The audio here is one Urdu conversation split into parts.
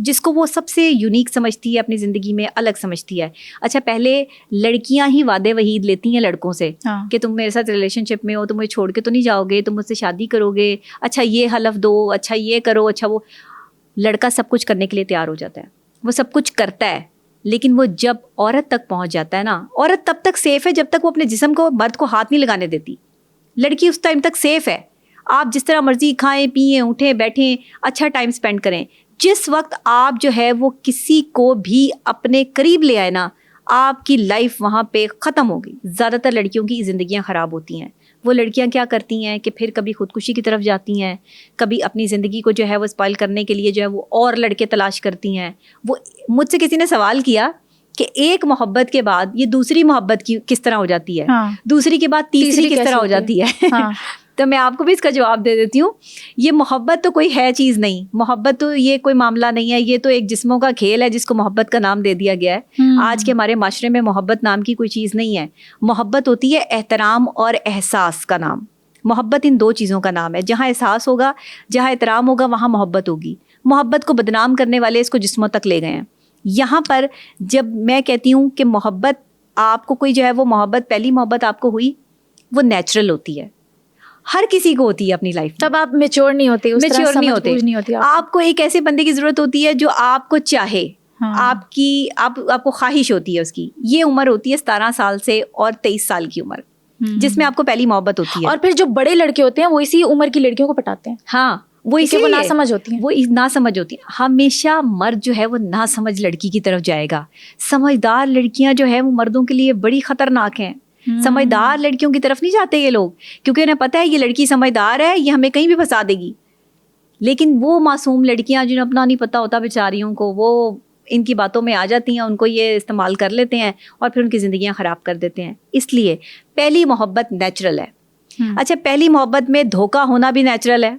جس کو وہ سب سے یونیک سمجھتی ہے اپنی زندگی میں, الگ سمجھتی ہے. اچھا پہلے لڑکیاں ہی وعدے وعید لیتی ہیں لڑکوں سے کہ تم میرے ساتھ ریلیشن شپ میں ہو, تم مجھے چھوڑ کے تو نہیں جاؤ گے, تم مجھ سے شادی کرو گے, اچھا یہ حلف دو, اچھا یہ کرو, اچھا وہ. لڑکا سب کچھ کرنے کے لیے تیار ہو جاتا ہے, وہ سب کچھ کرتا ہے, لیکن وہ جب عورت تک پہنچ جاتا ہے نا, عورت تب تک سیف ہے جب تک وہ اپنے جسم کو مرد کو ہاتھ نہیں لگانے دیتی. لڑکی اس ٹائم تک سیف ہے, آپ جس طرح مرضی کھائیں پئیں اٹھیں بیٹھیں, اچھا ٹائم اسپینڈ کریں. جس وقت آپ جو ہے وہ کسی کو بھی اپنے قریب لے آئے نا, آپ کی لائف وہاں پہ ختم ہو گئی. زیادہ تر لڑکیوں کی زندگیاں خراب ہوتی ہیں. وہ لڑکیاں کیا کرتی ہیں کہ پھر کبھی خودکشی کی طرف جاتی ہیں, کبھی اپنی زندگی کو جو ہے وہ اسپائل کرنے کے لیے جو ہے وہ اور لڑکے تلاش کرتی ہیں. وہ مجھ سے کسی نے سوال کیا کہ ایک محبت کے بعد یہ دوسری محبت کی کس طرح ہو جاتی ہے, دوسری کے بعد تیسری کس طرح ہو جاتی ہے. تو میں آپ کو بھی اس کا جواب دے دیتی ہوں. یہ محبت تو کوئی ہے چیز نہیں, محبت تو یہ کوئی معاملہ نہیں ہے, یہ تو ایک جسموں کا کھیل ہے جس کو محبت کا نام دے دیا گیا ہے. آج کے ہمارے معاشرے میں محبت نام کی کوئی چیز نہیں ہے. محبت ہوتی ہے احترام اور احساس کا نام. محبت ان دو چیزوں کا نام ہے. جہاں احساس ہوگا, جہاں احترام ہوگا, وہاں محبت ہوگی. محبت کو بدنام کرنے والے اس کو جسموں تک لے گئے ہیں. یہاں پر جب میں کہتی ہوں کہ محبت آپ کو کوئی جو ہے وہ محبت, پہلی محبت آپ کو ہوئی, وہ نیچرل ہوتی ہے, ہر کسی کو ہوتی ہے اپنی لائف میں. تب آپ میچور نہیں ہوتے, میچور نہیں ہوتے. آپ کو ایک ایسے بندے کی ضرورت ہوتی ہے جو آپ کو چاہے, آپ کو خواہش ہوتی ہے اس کی. یہ عمر ہوتی ہے 17 سال سے اور 23 سال کی عمر, جس میں آپ کو پہلی محبت ہوتی ہے. اور پھر جو بڑے لڑکے ہوتے ہیں وہ اسی عمر کی لڑکیوں کو پٹاتے ہیں. ہاں, وہ اسی وہ ناسمجھ ہوتی ہیں, وہ ناسمجھ ہوتی ہیں. ہمیشہ مرد جو ہے وہ ناسمجھ لڑکی کی طرف جائے گا. سمجھدار لڑکیاں جو ہے وہ مردوں کے لیے بڑی خطرناک ہیں. سمجھدار لڑکیوں کی طرف نہیں جاتے یہ لوگ, کیونکہ انہیں پتہ ہے یہ لڑکی سمجھدار ہے, یہ ہمیں کہیں بھی پھنسا دے گی. لیکن وہ معصوم لڑکیاں جنہیں اپنا نہیں پتہ ہوتا بیچاریوں کو, وہ ان کی باتوں میں آ جاتی ہیں, ان کو یہ استعمال کر لیتے ہیں اور پھر ان کی زندگیاں خراب کر دیتے ہیں. اس لیے پہلی محبت نیچرل ہے. اچھا پہلی محبت میں دھوکہ ہونا بھی نیچرل ہے,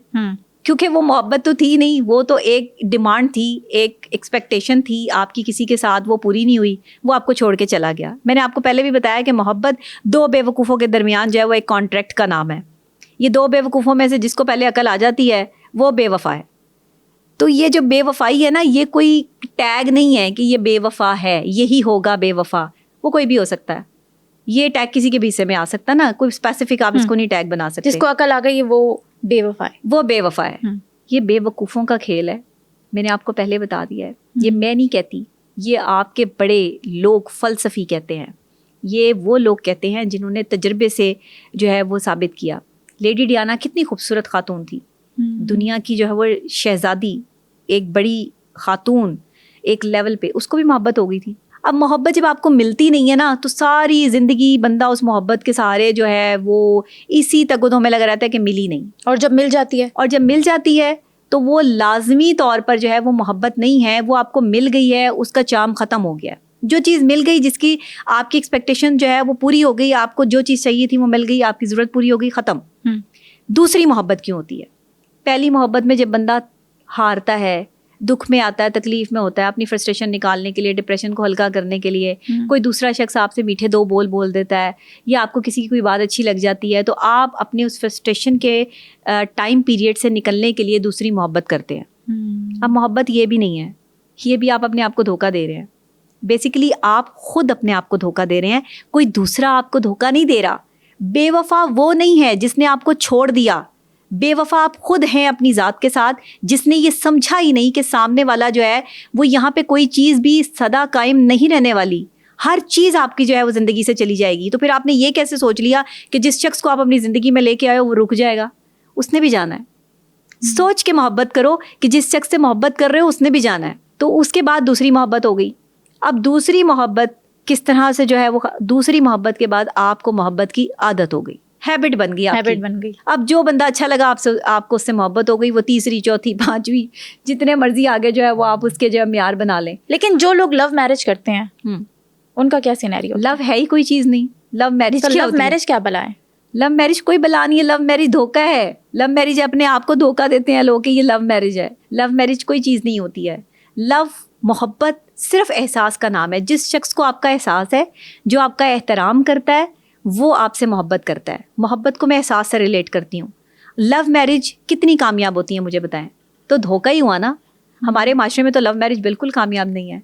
کیونکہ وہ محبت تو تھی نہیں, وہ تو ایک ڈیمانڈ تھی, ایک ایکسپیکٹیشن تھی آپ کی کسی کے ساتھ, وہ پوری نہیں ہوئی, وہ آپ کو چھوڑ کے چلا گیا. میں نے آپ کو پہلے بھی بتایا کہ محبت دو بے وقوفوں کے درمیان جو ہے وہ ایک کانٹریکٹ کا نام ہے. یہ دو بے وقوفوں میں سے جس کو پہلے عقل آ جاتی ہے وہ بے وفا ہے. تو یہ جو بے وفائی ہے نا, یہ کوئی ٹیگ نہیں ہے کہ یہ بے وفا ہے, یہی ہوگا بے وفا. وہ کوئی بھی ہو سکتا ہے. یہ ٹیگ کسی کے بھی حصے میں آ سکتا ہے نا, کوئی اسپیسیفک آپ اس کو نہیں ٹیگ بنا سکتے. جس کو عقل آ گئی وہ بے وفا ہے, وہ بے وفا ہے. یہ بے وقوفوں کا کھیل ہے. میں نے آپ کو پہلے بتا دیا ہے, یہ میں نہیں کہتی, یہ آپ کے بڑے لوگ فلسفی کہتے ہیں. یہ وہ لوگ کہتے ہیں جنہوں نے تجربے سے جو ہے وہ ثابت کیا. لیڈی ڈیانا کتنی خوبصورت خاتون تھی, دنیا کی جو ہے وہ شہزادی, ایک بڑی خاتون ایک لیول پہ, اس کو بھی محبت ہو گئی تھی. اب محبت جب آپ کو ملتی نہیں ہے نا, تو ساری زندگی بندہ اس محبت کے سہارے جو ہے وہ اسی تگودوں میں لگا رہتا ہے کہ ملی نہیں. اور جب مل جاتی ہے تو وہ لازمی طور پر جو ہے وہ محبت نہیں ہے, وہ آپ کو مل گئی ہے, اس کا چارم ختم ہو گیا. جو چیز مل گئی, جس کی آپ کی ایکسپیکٹیشن جو ہے وہ پوری ہو گئی, آپ کو جو چیز چاہیے تھی وہ مل گئی, آپ کی ضرورت پوری ہو گئی, ختم. دوسری محبت کیوں ہوتی ہے؟ پہلی محبت میں جب بندہ ہارتا ہے, دکھ میں آتا ہے, تکلیف میں ہوتا ہے, اپنی فرسٹریشن نکالنے کے لیے, ڈپریشن کو ہلکا کرنے کے لیے کوئی دوسرا شخص آپ سے میٹھے دو بول دیتا ہے, یا آپ کو کسی کی کوئی بات اچھی لگ جاتی ہے, تو آپ اپنے اس فرسٹریشن کے ٹائم پیریڈ سے نکلنے کے لیے دوسری محبت کرتے ہیں. اب محبت یہ بھی نہیں ہے, یہ بھی آپ اپنے آپ کو دھوکہ دے رہے ہیں. بیسیکلی آپ خود اپنے آپ کو دھوکہ دے رہے ہیں, کوئی دوسرا آپ کو دھوکہ نہیں دے رہا. بے وفا وہ نہیں ہے جس نے آپ کو چھوڑ دیا. بے وفا آپ خود ہیں اپنی ذات کے ساتھ, جس نے یہ سمجھا ہی نہیں کہ سامنے والا جو ہے وہ یہاں پہ کوئی چیز بھی سدا قائم نہیں رہنے والی. ہر چیز آپ کی جو ہے وہ زندگی سے چلی جائے گی. تو پھر آپ نے یہ کیسے سوچ لیا کہ جس شخص کو آپ اپنی زندگی میں لے کے آئے ہو وہ رک جائے گا؟ اس نے بھی جانا ہے. سوچ کے محبت کرو کہ جس شخص سے محبت کر رہے ہو اس نے بھی جانا ہے. تو اس کے بعد دوسری محبت ہو گئی. اب دوسری محبت کس طرح سے جو ہے وہ, دوسری محبت کے بعد آپ کو محبت کی عادت ہو گئی, ہیبٹ بن گئی. اب جو بندہ اچھا لگا آپ کو اس سے محبت ہو گئی, وہ تیسری چوتھی پانچویں جتنے مرضی آگے جو ہے وہ آپ اس کے جو ہے معیار بنا لیں. لیکن جو لوگ لو میرج کرتے ہیں ان کا کیا سینیریو؟ لو ہے ہی کوئی چیز نہیں. لو میرج کیا بلا ہے؟ لو میرج کوئی بلا نہیں ہے. لو میرج دھوکہ ہے. لو میرج اپنے آپ کو دھوکہ دیتے ہیں لوگ کہ یہ لو میرج ہے. لو میرج کوئی چیز نہیں ہوتی ہے. لو محبت صرف احساس کا نام ہے. جس شخص کو آپ کا احساس ہے, جو آپ کا احترام کرتا ہے, وہ آپ سے محبت کرتا ہے. محبت کو میں احساس سے ریلیٹ کرتی ہوں. لو میرج کتنی کامیاب ہوتی ہیں مجھے بتائیں. تو دھوکہ ہی ہوا نا. ہمارے معاشرے میں تو لو میرج بالکل کامیاب نہیں ہے،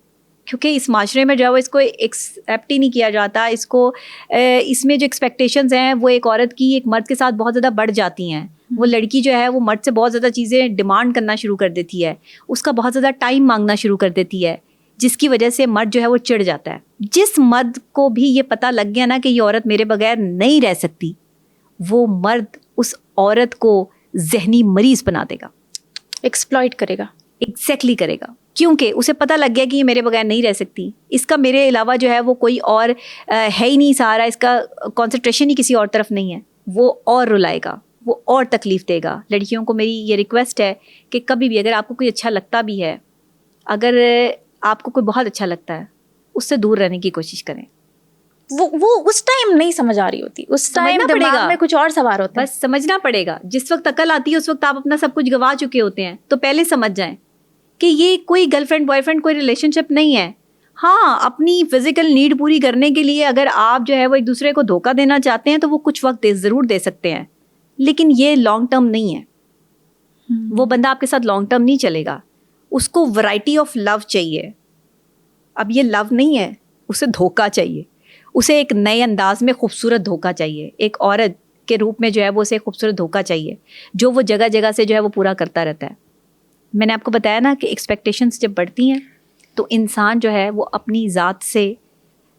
کیونکہ اس معاشرے میں جو ہے وہ اس کو ایکسیپٹ ہی نہیں کیا جاتا. اس میں جو ایکسپیکٹیشنز ہیں وہ ایک عورت کی ایک مرد کے ساتھ بہت زیادہ بڑھ جاتی ہیں. وہ لڑکی جو ہے وہ مرد سے بہت زیادہ چیزیں ڈیمانڈ کرنا شروع کر دیتی ہے، اس کا بہت زیادہ ٹائم مانگنا شروع کر دیتی ہے، جس کی وجہ سے مرد جو ہے وہ چڑ جاتا ہے. جس مرد کو بھی یہ پتہ لگ گیا نا کہ یہ عورت میرے بغیر نہیں رہ سکتی، وہ مرد اس عورت کو ذہنی مریض بنا دے گا، ایکسپلائٹ کرے گا. ایگزیکٹلی کرے گا، کیونکہ اسے پتہ لگ گیا کہ یہ میرے بغیر نہیں رہ سکتی، اس کا میرے علاوہ جو ہے وہ کوئی اور ہے ہی نہیں سہارا، اس کا کنسنٹریشن ہی کسی اور طرف نہیں ہے. وہ اور رلائے گا، وہ اور تکلیف دے گا. لڑکیوں کو میری یہ ریکویسٹ ہے کہ کبھی بھی اگر آپ کو کوئی اچھا لگتا بھی ہے، اگر آپ کو کوئی بہت اچھا لگتا ہے، اس سے دور رہنے کی کوشش کریں. وہ اس ٹائم نہیں سمجھ آ رہی ہوتی، اس ٹائم دماغ میں کچھ اور سوار ہوتا ہے. بس سمجھنا پڑے گا. جس وقت عقل آتی ہے اس وقت آپ اپنا سب کچھ گوا چکے ہوتے ہیں، تو پہلے سمجھ جائیں کہ یہ کوئی گرل فرینڈ بوائے فرینڈ کوئی ریلیشن شپ نہیں ہے. ہاں، اپنی فزیکل نیڈ پوری کرنے کے لیے اگر آپ جو ہے وہ ایک دوسرے کو دھوکہ دینا چاہتے ہیں تو وہ کچھ وقت ضرور دے سکتے ہیں، لیکن یہ لانگ ٹرم نہیں ہے. وہ بندہ آپ کے ساتھ لانگ ٹرم نہیں چلے گا. اس کو ورائٹی آف لو چاہیے. اب یہ لو نہیں ہے، اسے دھوکہ چاہیے، اسے ایک نئے انداز میں خوبصورت دھوکہ چاہیے. ایک عورت کے روپ میں جو ہے وہ اسے خوبصورت دھوکہ چاہیے جو وہ جگہ جگہ سے جو ہے وہ پورا کرتا رہتا ہے. میں نے آپ کو بتایا نا کہ ایکسپیکٹیشنز جب بڑھتی ہیں تو انسان جو ہے وہ اپنی ذات سے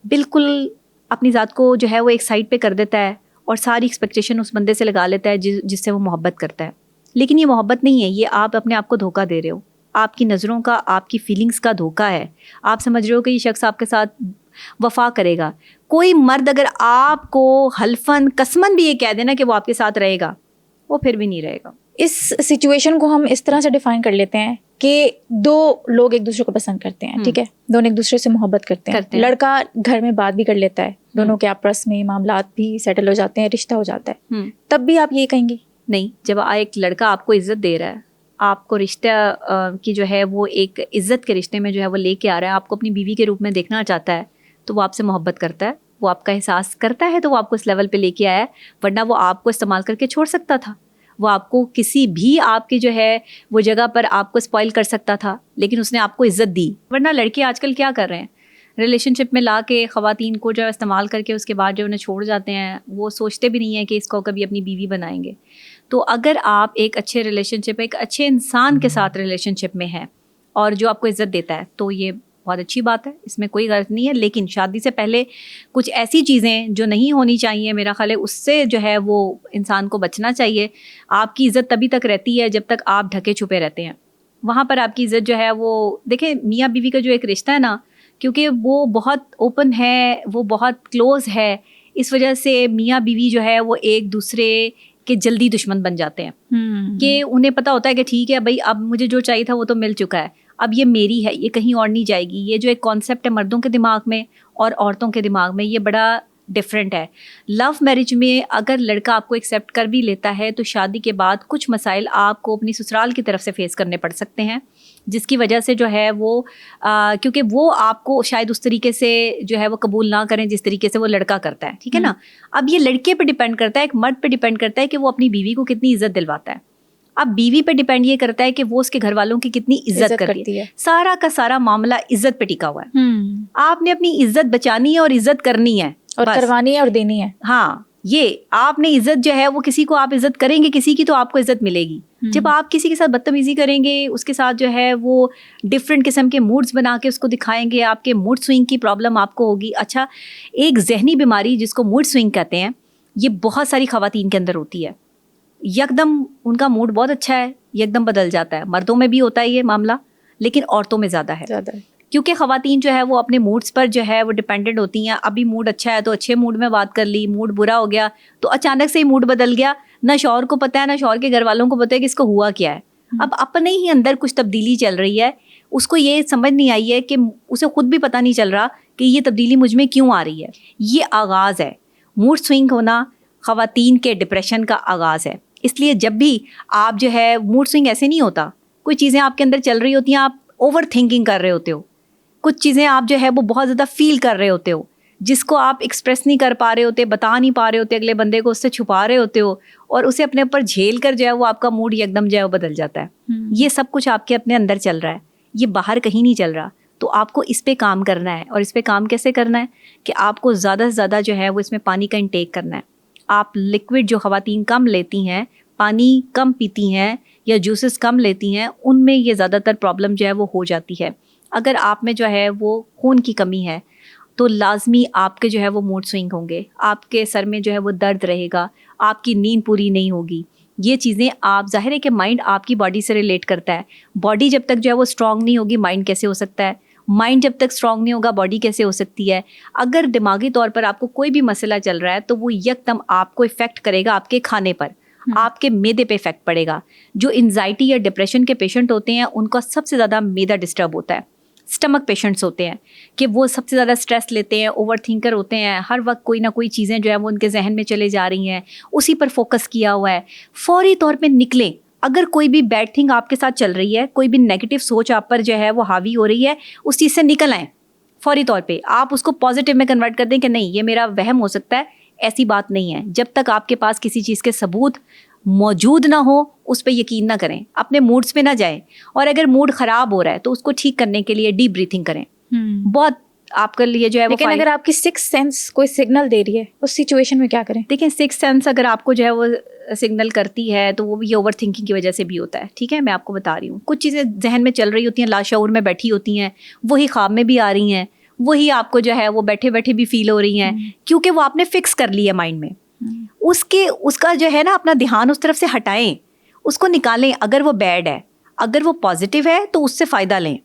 بالکل اپنی ذات کو جو ہے وہ ایک سائڈ پہ کر دیتا ہے اور ساری ایکسپیکٹیشن اس بندے سے لگا لیتا ہے جس سے وہ محبت کرتا ہے. لیکن یہ محبت نہیں ہے، یہ آپ اپنے آپ کو دھوکہ دے رہے ہو. آپ کی نظروں کا، آپ کی فیلنگس کا دھوکہ ہے. آپ سمجھ رہے ہو کہ یہ شخص آپ کے ساتھ وفا کرے گا. کوئی مرد اگر آپ کو حلفاً قسماً بھی یہ کہہ دینا کہ وہ آپ کے ساتھ رہے گا، وہ پھر بھی نہیں رہے گا. اس سچویشن کو ہم اس طرح سے ڈیفائن کر لیتے ہیں کہ دو لوگ ایک دوسرے کو پسند کرتے ہیں، ٹھیک ہے، دونوں ایک دوسرے سے محبت کرتے ہیں. لڑکا گھر میں بات بھی کر لیتا ہے، دونوں کے آپس میں معاملات بھی سیٹل ہو جاتے ہیں، رشتہ ہو جاتا ہے. تب بھی آپ یہ کہیں گے نہیں. جب ایک لڑکا آپ کو عزت دے رہا ہے، آپ کو رشتہ کی جو ہے وہ ایک عزت کے رشتے میں جو ہے وہ لے کے آ رہا ہے، آپ کو اپنی بیوی کے روپ میں دیکھنا چاہتا ہے، تو وہ آپ سے محبت کرتا ہے، وہ آپ کا احساس کرتا ہے، تو وہ آپ کو اس لیول پہ لے کے آیا ہے. ورنہ وہ آپ کو استعمال کر کے چھوڑ سکتا تھا، وہ آپ کو کسی بھی آپ کی جو ہے وہ جگہ پر آپ کو اسپوائل کر سکتا تھا، لیکن اس نے آپ کو عزت دی. ورنہ لڑکے آج کل کیا کر رہے ہیں، ریلیشن شپ میں لا کے خواتین کو جو ہے استعمال کر کے اس کے بعد جو انہیں چھوڑ جاتے ہیں. وہ سوچتے بھی نہیں ہیں کہ اس کو کبھی اپنی بیوی بنائیں گے. تو اگر آپ ایک اچھے ریلیشن شپ، ایک اچھے انسان کے ساتھ ریلیشن شپ میں ہیں اور جو آپ کو عزت دیتا ہے، تو یہ بہت اچھی بات ہے، اس میں کوئی غرض نہیں ہے. لیکن شادی سے پہلے کچھ ایسی چیزیں جو نہیں ہونی چاہیے، میرا خیال ہے اس سے جو ہے وہ انسان کو بچنا چاہیے. آپ کی عزت تبھی تک رہتی ہے جب تک آپ ڈھکے چھپے رہتے ہیں. وہاں پر آپ کی عزت جو ہے وہ، دیکھیں میاں بیوی کا جو ایک رشتہ ہے نا، کیونکہ وہ بہت اوپن ہے، وہ بہت کلوز ہے، اس وجہ سے میاں بیوی جو ہے وہ ایک دوسرے کے جلدی دشمن بن جاتے ہیں کہ انہیں پتہ ہوتا ہے کہ ٹھیک ہے بھائی، اب مجھے جو چاہیے تھا وہ تو مل چکا ہے، اب یہ میری ہے، یہ کہیں اور نہیں جائے گی. یہ جو ایک کانسیپٹ ہے مردوں کے دماغ میں اور عورتوں کے دماغ میں، یہ بڑا ڈفرینٹ ہے. لو میرج میں اگر لڑکا آپ کو ایکسیپٹ کر بھی لیتا ہے تو شادی کے بعد کچھ مسائل آپ کو اپنی سسرال کی طرف سے فیس کرنے پڑ سکتے ہیں، جس کی وجہ سے جو ہے وہ کیونکہ وہ آپ کو شاید اس طریقے سے جو ہے وہ قبول نہ کریں جس طریقے سے وہ لڑکا کرتا ہے، ٹھیک ہے نا. اب یہ لڑکے پہ ڈیپینڈ کرتا ہے، ایک مرد پہ ڈیپینڈ کرتا ہے کہ وہ اپنی بیوی کو کتنی عزت دلواتا ہے. اب بیوی پہ ڈیپینڈ یہ کرتا ہے کہ وہ اس کے گھر والوں کی کتنی عزت کرتی ہے. سارا کا سارا معاملہ عزت پہ ٹکا ہوا ہے. آپ نے اپنی عزت بچانی ہے اور عزت کرنی ہے اور کروانی ہے اور دینی ہے. ہاں، یہ آپ نے عزت جو ہے وہ کسی کو آپ عزت کریں گے کسی کی تو آپ کو عزت ملے گی. جب آپ کسی کے ساتھ بدتمیزی کریں گے، اس کے ساتھ جو ہے وہ ڈفرینٹ قسم کے موڈز بنا کے اس کو دکھائیں گے، آپ کے موڈ سوئنگ کی پرابلم آپ کو ہوگی. اچھا، ایک ذہنی بیماری جس کو موڈ سوئنگ کہتے ہیں، یہ بہت ساری خواتین کے اندر ہوتی ہے. یکدم ان کا موڈ بہت اچھا ہے، یکدم بدل جاتا ہے. مردوں میں بھی ہوتا ہے یہ معاملہ، لیکن عورتوں میں زیادہ ہے، کیونکہ خواتین جو ہے وہ اپنے موڈس پر جو ہے وہ ڈیپینڈنٹ ہوتی ہیں. ابھی موڈ اچھا ہے تو اچھے موڈ میں بات کر لی، موڈ برا ہو گیا تو اچانک سے ہی موڈ بدل گیا. نہ شوہر کو پتہ ہے، نہ شوہر کے گھر والوں کو پتہ ہے کہ اس کو ہوا کیا ہے. اب اپنے ہی اندر کچھ تبدیلی چل رہی ہے، اس کو یہ سمجھ نہیں آئی ہے کہ اسے خود بھی پتہ نہیں چل رہا کہ یہ تبدیلی مجھ میں کیوں آ رہی ہے. یہ آغاز ہے، موڈ سوئنگ ہونا خواتین کے ڈپریشن کا آغاز ہے. اس لیے جب بھی آپ جو ہے موڈ سوئنگ ایسے نہیں ہوتا، کوئی چیزیں آپ کے اندر چل رہی ہوتی ہیں، آپ اوور تھنکنگ کر رہے ہوتے ہو، کچھ چیزیں آپ جو ہے وہ بہت زیادہ فیل کر رہے ہوتے ہو جس کو آپ ایکسپریس نہیں کر پا رہے ہوتے، بتا نہیں پا رہے ہوتے اگلے بندے کو، اس سے چھپا رہے ہوتے ہو اور اسے اپنے اوپر جھیل کر جو ہے وہ آپ کا موڈ ایک دم جو ہے وہ بدل جاتا ہے. یہ سب کچھ آپ کے اپنے اندر چل رہا ہے. یہ باہر کہیں نہیں چل رہا. تو آپ کو اس پہ کام کرنا ہے. اور اس پہ کام کیسے کرنا ہے کہ آپ کو زیادہ سے زیادہ جو ہے وہ اس میں پانی کا انٹیک کرنا ہے. آپ لکوڈ جو خواتین کم لیتی ہیں, پانی کم پیتی ہیں یا جوسز کم لیتی ہیں, ان میں یہ زیادہ تر پرابلم جو ہے وہ ہو جاتی ہے. اگر آپ میں جو ہے وہ خون کی کمی ہے تو لازمی آپ کے جو ہے وہ موڈ سوئنگ ہوں گے, آپ کے سر میں جو ہے وہ درد رہے گا, آپ کی نیند پوری نہیں ہوگی. یہ چیزیں آپ, ظاہر ہے کہ مائنڈ آپ کی باڈی سے ریلیٹ کرتا ہے. باڈی جب تک جو ہے وہ اسٹرانگ نہیں ہوگی, مائنڈ کیسے ہو سکتا ہے؟ مائنڈ جب تک اسٹرانگ نہیں ہوگا, باڈی کیسے ہو سکتی ہے؟ اگر دماغی طور پر آپ کو کوئی بھی مسئلہ چل رہا ہے تو وہ یکدم آپ کو افیکٹ کرے گا آپ کے کھانے پر, آپ کے میدے پہ افیکٹ پڑے گا. جو انزائٹی یا ڈپریشن کے پیشنٹ ہوتے ہیں ان کا سب سے زیادہ میدا ڈسٹرب ہوتا ہے. اسٹمک پیشنٹس ہوتے ہیں کہ وہ سب سے زیادہ اسٹریس لیتے ہیں, اوور تھنکر ہوتے ہیں, ہر وقت کوئی نہ کوئی چیزیں جو ہے وہ ان کے ذہن میں چلے جا رہی ہیں, اسی پر فوکس کیا ہوا ہے. فوری طور پہ نکلیں. اگر کوئی بھی بیڈ تھنگ آپ کے ساتھ چل رہی ہے, کوئی بھی نیگیٹو سوچ آپ پر جو ہے وہ حاوی ہو رہی ہے, اس چیز سے نکل آئیں فوری طور پہ. آپ اس کو پازیٹیو میں کنورٹ کر دیں کہ نہیں یہ میرا وہم ہو سکتا ہے, ایسی بات نہیں ہے. جب تک آپ کے پاس کسی چیز کے ثبوت موجود نہ ہو اس پہ یقین نہ کریں, اپنے موڈس پہ نہ جائیں. اور اگر موڈ خراب ہو رہا ہے تو اس کو ٹھیک کرنے کے لیے ڈیپ بریتھنگ کریں, بہت آپ کے لیے جو ہے. لیکن اگر آپ کی سکس سینس کوئی سگنل دے رہی ہے اس سچویشن میں کیا کریں؟ دیکھیں سکس سینس اگر آپ کو جو ہے وہ سگنل کرتی ہے تو وہ بھی اوور تھنکنگ کی وجہ سے بھی ہوتا ہے. ٹھیک ہے, میں آپ کو بتا رہی ہوں, کچھ چیزیں ذہن میں چل رہی ہوتی ہیں, لاشعور میں بیٹھی ہوتی ہیں, وہی خواب میں بھی آ رہی ہیں, وہی آپ کو جو ہے وہ بیٹھے بیٹھے بھی فیل ہو رہی ہیں, کیونکہ وہ آپ نے فکس کر لی ہے مائنڈ میں. اس کا جو ہے نا اپنا دھیان اس طرف سے ہٹائیں, اس کو نکالیں. اگر وہ بیڈ ہے, اگر وہ پازیٹیو ہے تو اس سے فائدہ لیں.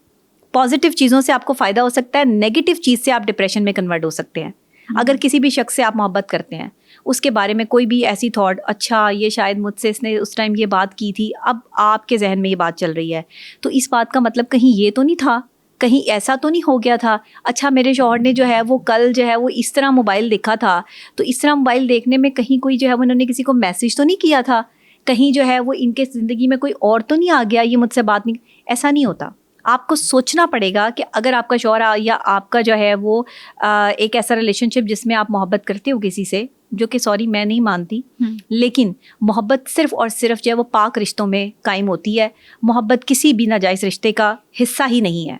پازیٹیو چیزوں سے آپ کو فائدہ ہو سکتا ہے, نیگیٹو چیز سے آپ ڈپریشن میں کنورٹ ہو سکتے ہیں. اگر کسی بھی شخص سے آپ محبت کرتے ہیں, اس کے بارے میں کوئی بھی ایسی تھاٹ, اچھا یہ شاید مجھ سے اس نے اس ٹائم یہ بات کی تھی, اب آپ کے ذہن میں یہ بات چل رہی ہے, تو اس بات کا مطلب کہیں یہ تو نہیں تھا, کہیں ایسا تو نہیں ہو گیا تھا. اچھا میرے شوہر نے جو ہے وہ کل جو ہے وہ اس طرح موبائل دیکھا تھا, تو اس طرح موبائل دیکھنے میں کہیں کوئی جو ہے انہوں نے کسی کو میسج تو نہیں کیا تھا, کہیں جو ہے وہ ان کے زندگی میں کوئی اور تو نہیں آ گیا, یہ مجھ سے بات نہیں. ایسا نہیں ہوتا. آپ کو سوچنا پڑے گا کہ اگر آپ کا شوہر یا آپ کا جو ہے وہ ایک ایسا ریلیشن شپ جس میں آپ محبت کرتے ہو کسی سے, جو کہ سوری میں نہیں مانتی, لیکن محبت صرف اور صرف جو ہے وہ پاک رشتوں میں قائم ہوتی ہے. محبت کسی بھی ناجائز رشتے کا حصہ ہی نہیں ہے.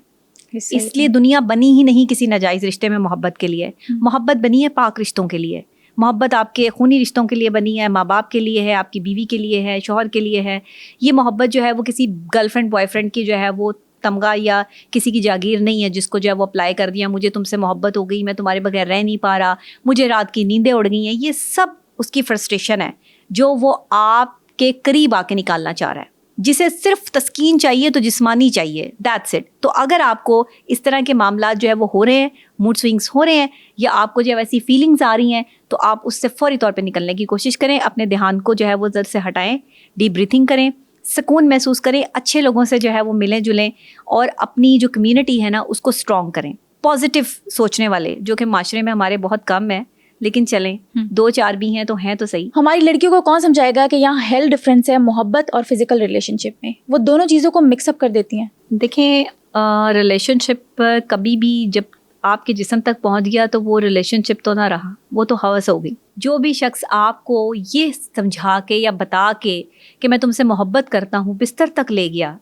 اس لیے دنیا بنی ہی نہیں کسی ناجائز رشتے میں محبت کے لیے. محبت بنی ہے پاک رشتوں کے لیے. محبت آپ کے خونی رشتوں کے لیے بنی ہے, ماں باپ کے لیے ہے, آپ کی بیوی کے لیے ہے, شوہر کے لیے ہے. یہ محبت جو ہے وہ کسی گرل فرینڈ بوائے فرینڈ کی جو ہے وہ تمغہ یا کسی کی جاگیر نہیں ہے جس کو جو ہے وہ اپلائی کر دیا, مجھے تم سے محبت ہو گئی, میں تمہارے بغیر رہ نہیں پا رہا, مجھے رات کی نیندیں اڑ گئی ہیں. یہ سب اس کی فرسٹریشن ہے جو وہ آپ کے قریب آ کے نکالنا چاہ رہا ہے, جسے صرف تسکین چاہیے تو جسمانی چاہیے, دیٹس اٹ. تو اگر آپ کو اس طرح کے معاملات جو ہے وہ ہو رہے ہیں, موڈ سوئنگس ہو رہے ہیں, یا آپ کو جو ہے ویسی فیلنگز آ رہی ہیں, تو آپ اس سے فوری طور پہ نکلنے کی کوشش کریں. اپنے دھیان کو جو ہے وہ ذر سے ہٹائیں, ڈیپ بریتھنگ کریں, سکون محسوس کریں, اچھے لوگوں سے جو ہے وہ ملیں جلیں, اور اپنی جو کمیونٹی ہے نا اس کو اسٹرانگ کریں. پازیٹیو سوچنے والے جو کہ معاشرے میں ہمارے بہت کم ہیں, لیکن چلیں 2-4 بھی ہیں تو ہیں تو صحیح. ہماری لڑکیوں کو کون سمجھائے گا کہ یہاں ہیل ڈفرینس ہے محبت اور فزیکل ریلیشن شپ میں؟ وہ دونوں چیزوں کو مکس اپ کر دیتی ہیں. دیکھیں ریلیشن شپ کبھی بھی جب آپ کے جسم تک پہنچ گیا تو وہ ریلیشن شپ تو نہ رہا, وہ تو ہوس ہو گئی. جو بھی شخص آپ کو یہ سمجھا کے یا بتا کے کہ میں تم سے محبت کرتا ہوں بستر تک لے گیا,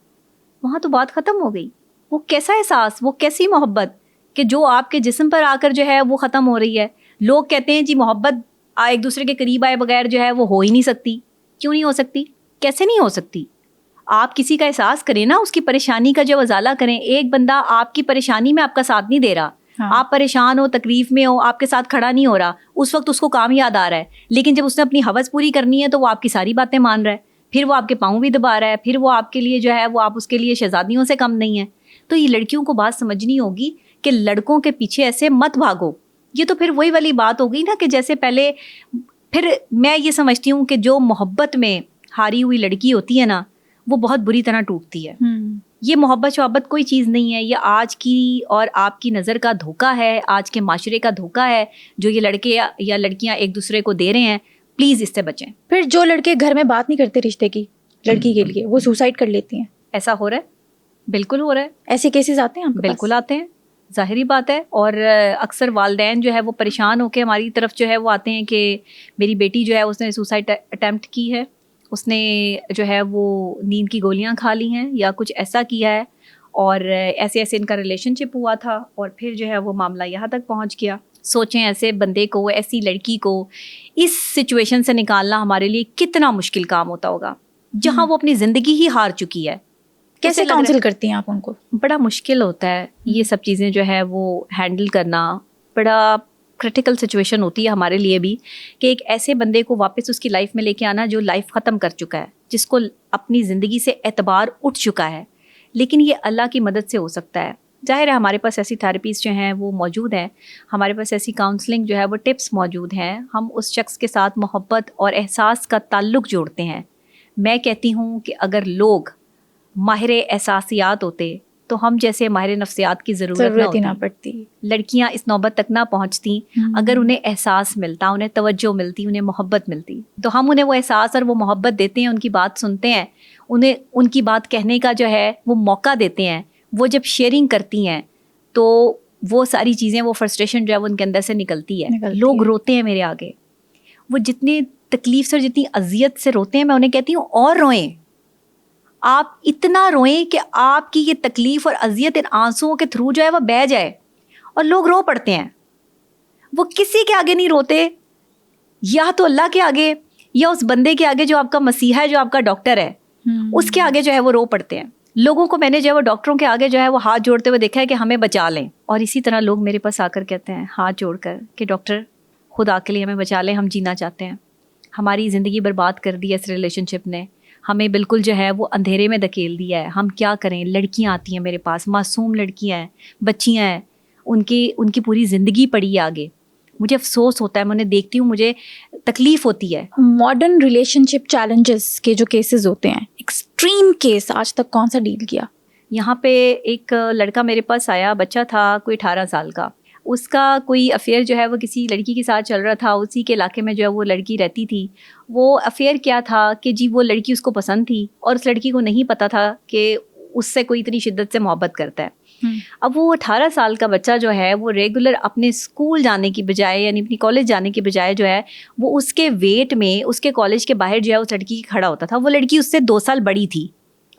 وہاں تو بات ختم ہو گئی. وہ کیسا احساس, وہ کیسی محبت کہ جو آپ کے جسم پر آ کر جو ہے وہ ختم ہو رہی ہے. لوگ کہتے ہیں جی محبت ایک دوسرے کے قریب آئے بغیر جو ہے وہ ہو ہی نہیں سکتی. کیوں نہیں ہو سکتی؟ کیسے نہیں ہو سکتی؟ آپ کسی کا احساس کریں نا, اس کی پریشانی کا جو ازالہ کریں. ایک بندہ آپ کی پریشانی میں آپ کا ساتھ نہیں دے رہا, آپ پریشان ہو, تکلیف میں ہو, آپ کے ساتھ کھڑا نہیں ہو رہا, اس وقت اس کو کام یاد آ رہا ہے, لیکن جب اس نے اپنی ہوس پوری کرنی ہے تو وہ آپ کی ساری باتیں مان رہا ہے, پھر وہ آپ کے پاؤں بھی دبا رہا ہے, پھر وہ آپ کے لیے جو ہے وہ آپ اس کے لیے شہزادیوں سے کم نہیں ہے. تو یہ لڑکیوں کو بات سمجھنی ہوگی کہ لڑکوں کے پیچھے ایسے مت بھاگو. یہ تو پھر وہی والی بات ہو گئی نا کہ جیسے پہلے, پھر میں یہ سمجھتی ہوں کہ جو محبت میں ہاری ہوئی لڑکی ہوتی ہے نا وہ بہت بری طرح ٹوٹتی ہے. یہ محبت شحبت کوئی چیز نہیں ہے, یہ آج کی اور آپ کی نظر کا دھوکہ ہے, آج کے معاشرے کا دھوکہ ہے جو یہ لڑکے یا لڑکیاں ایک دوسرے کو دے رہے ہیں. پلیز اس سے بچیں. پھر جو لڑکے گھر میں بات نہیں کرتے رشتے کی لڑکی کے لیے, وہ سوسائڈ کر لیتی ہیں. ایسا ہو رہا ہے, بالکل ہو رہا ہے. ایسے کیسز آتے ہیں آپ کے پاس؟ بالکل آتے ہیں, ظاہری بات ہے. اور اکثر والدین جو ہے وہ پریشان ہو کے ہماری طرف جو ہے وہ آتے ہیں کہ میری بیٹی جو ہے اس نے سوسائڈ اٹیمپٹ کی ہے, اس نے جو ہے وہ نیند کی گولیاں کھا لی ہیں یا کچھ ایسا کیا ہے, اور ایسے ایسے ان کا ریلیشن شپ ہوا تھا اور پھر جو ہے وہ معاملہ یہاں تک پہنچ گیا. سوچیں ایسے بندے کو, ایسی لڑکی کو اس سچویشن سے نکالنا ہمارے لیے کتنا مشکل کام ہوتا ہوگا, جہاں وہ اپنی زندگی ہی ہار چکی ہے. کیسے کاؤنسل کرتی ہیں آپ ان کو؟ بڑا مشکل ہوتا ہے یہ سب چیزیں جو ہے وہ ہینڈل کرنا, بڑا کرٹیکل سچویشن ہوتی ہے ہمارے لیے بھی, کہ ایک ایسے بندے کو واپس اس کی لائف میں لے کے آنا جو لائف ختم کر چکا ہے, جس کو اپنی زندگی سے اعتبار اٹھ چکا ہے. لیکن یہ اللہ کی مدد سے ہو سکتا ہے. ظاہر ہے ہمارے پاس ایسی تھراپیز جو ہیں وہ موجود ہیں, ہمارے پاس ایسی کاؤنسلنگ جو ہے وہ ٹپس موجود ہیں. ہم اس شخص کے ساتھ محبت اور احساس کا تعلق جوڑتے ہیں. میں کہتی ہوں کہ اگر لوگ ماہر احساسیات ہوتے تو ہم جیسے ماہر نفسیات کی ضرورت نہ پڑتی. لڑکیاں اس نوبت تک نہ پہنچتی اگر انہیں احساس ملتا, انہیں توجہ ملتی, انہیں محبت ملتی. تو ہم انہیں وہ احساس اور وہ محبت دیتے ہیں, ان کی بات سنتے ہیں, انہیں ان کی بات کہنے کا جو ہے وہ موقع دیتے ہیں. وہ جب شیئرنگ کرتی ہیں تو وہ ساری چیزیں, وہ فرسٹریشن جو ہے وہ ان کے اندر سے نکلتی ہے. لوگ روتے ہیں میرے آگے, وہ جتنی تکلیف سے اور جتنی اذیت سے روتے ہیں, میں انہیں کہتی ہوں اور روئیں, آپ اتنا روئیں کہ آپ کی یہ تکلیف اور اذیت ان آنسوؤں کے تھرو جو ہے وہ بہہ جائے. اور لوگ رو پڑتے ہیں, وہ کسی کے آگے نہیں روتے, یا تو اللہ کے آگے یا اس بندے کے آگے جو آپ کا مسیحا ہے, جو آپ کا ڈاکٹر ہے, اس کے آگے جو ہے وہ رو پڑتے ہیں. لوگوں کو میں نے جو ہے وہ ڈاکٹروں کے آگے جو ہے وہ ہاتھ جوڑتے ہوئے دیکھا ہے کہ ہمیں بچا لیں. اور اسی طرح لوگ میرے پاس آ کر کہتے ہیں ہاتھ جوڑ کر کہ ڈاکٹر خدا کے لیے ہمیں بچا لیں, ہم جینا چاہتے ہیں. ہماری زندگی برباد کر دی ہے اس ریلیشن شپ نے, ہمیں بالکل جو ہے وہ اندھیرے میں دھکیل دیا ہے, ہم کیا کریں. لڑکیاں آتی ہیں میرے پاس, معصوم لڑکیاں ہیں, بچیاں ہیں, ان کی پوری زندگی پڑی ہے آگے. مجھے افسوس ہوتا ہے, میں انہیں دیکھتی ہوں, مجھے تکلیف ہوتی ہے. ماڈرن ریلیشن شپ چیلنجز کے جو کیسز ہوتے ہیں, ایکسٹریم کیس آج تک کون سا ڈیل کیا؟ یہاں پہ ایک لڑکا میرے پاس آیا, بچہ تھا کوئی 18 سال کا, اس کا کوئی افیئر جو ہے وہ کسی لڑکی کے ساتھ چل رہا تھا. اسی کے علاقے میں جو ہے وہ لڑکی رہتی تھی. وہ افیئر کیا تھا کہ جی وہ لڑکی اس کو پسند تھی اور اس لڑکی کو نہیں پتہ تھا کہ اس سے کوئی اتنی شدت سے محبت کرتا ہے. اب وہ 18 سال کا بچہ جو ہے وہ ریگولر اپنے اسکول جانے کی بجائے, یعنی اپنی کالج جانے کی بجائے جو ہے وہ اس کے ویٹ میں اس کے کالج کے باہر جو ہے اس لڑکی کھڑا ہوتا تھا. وہ لڑکی اس سے 2 سال بڑی تھی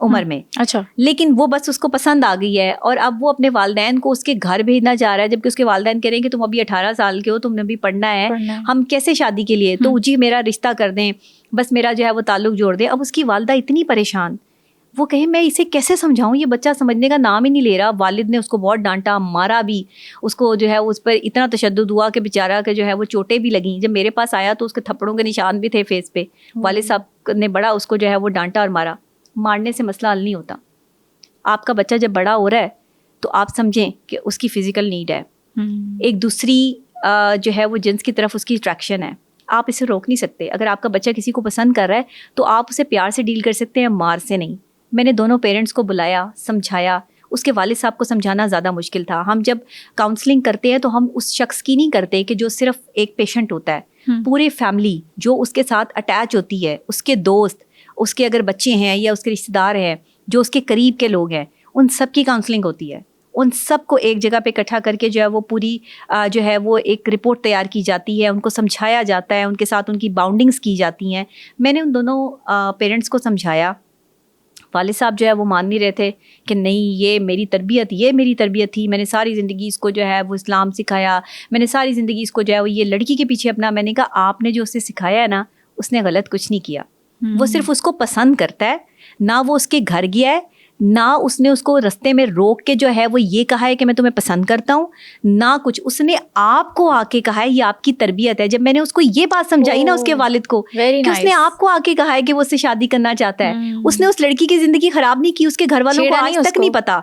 عمر میں. اچھا. لیکن وہ بس اس کو پسند آ گئی ہے, اور اب وہ اپنے والدین کو اس کے گھر بھیجنا چاہ رہا ہے, جبکہ اس کے والدین کہہ رہے ہیں کہ تم ابھی 18 سال کے ہو, تم نے بھی پڑھنا ہے, ہم کیسے شادی کے لیے, تو جی میرا رشتہ کر دیں, بس میرا جو ہے وہ تعلق جوڑ دیں. اب اس کی والدہ اتنی پریشان, وہ کہیں میں اسے کیسے سمجھاؤں, یہ بچہ سمجھنے کا نام ہی نہیں لے رہا. والد نے اس کو بہت ڈانٹا, مارا بھی, اس کو جو ہے اس پر اتنا تشدد ہوا کہ بیچارہ کہ جو ہے وہ چوٹیں بھی لگیں. جب میرے پاس آیا تو اس کے تھپڑوں کے نشان بھی تھے فیس پہ. والد صاحب نے بڑا اس کو جو ہے وہ ڈانٹا اور مارا. مارنے سے مسئلہ حل نہیں ہوتا. آپ کا بچہ جب بڑا ہو رہا ہے تو آپ سمجھیں کہ اس کی فزیکل نیڈ ہے, ایک دوسری جو ہے وہ جنس کی طرف اس کی اٹریکشن ہے. آپ اسے روک نہیں سکتے. اگر آپ کا بچہ کسی کو پسند کر رہا ہے تو آپ اسے پیار سے ڈیل کر سکتے ہیں, مار سے نہیں. میں نے دونوں پیرنٹس کو بلایا, سمجھایا. اس کے والد صاحب کو سمجھانا زیادہ مشکل تھا. ہم جب کاؤنسلنگ کرتے ہیں تو ہم اس شخص کی نہیں کرتے کہ جو صرف ایک پیشنٹ ہوتا ہے, پورے فیملی جو اس کے ساتھ اٹیچ ہوتی ہے, اس کے دوست, اس کے اگر بچے ہیں یا اس کے رشتہ دار ہیں, جو اس کے قریب کے لوگ ہیں, ان سب کی کاؤنسلنگ ہوتی ہے. ان سب کو ایک جگہ پہ اکٹھا کر کے جو ہے وہ پوری جو ہے وہ ایک رپورٹ تیار کی جاتی ہے, ان کو سمجھایا جاتا ہے, ان کے ساتھ ان کی باؤنڈنگز کی جاتی ہیں. میں نے ان دونوں پیرنٹس کو سمجھایا. والد صاحب جو ہے وہ مان نہیں رہے تھے کہ نہیں یہ میری تربیت تھی, میں نے ساری زندگی اس کو جو ہے وہ اسلام سکھایا, میں نے ساری زندگی اس کو جو ہے وہ یہ لڑکی کے پیچھے اپنا. میں نے کہا آپ نے جو اسے سکھایا ہے نا, اس نے غلط کچھ نہیں کیا. وہ صرف اس کو پسند کرتا ہے, نہ وہ اس کے گھر گیا ہے, نہ اس نے اس کو رستے میں روک کے جو ہے وہ یہ کہا ہے کہ میں تمہیں پسند کرتا ہوں, نہ کچھ. اس نے آپ کو آ کے کہا ہے یہ آپ کی تربیت ہے. جب میں نے اس کو یہ بات سمجھائی نا اس کے والد کو کہ اس نے آپ کو آ کے کہا ہے کہ وہ اس سے شادی کرنا چاہتا ہے, اس نے اس لڑکی کی زندگی خراب نہیں کی, اس کے گھر والوں کو آج تک نہیں پتا.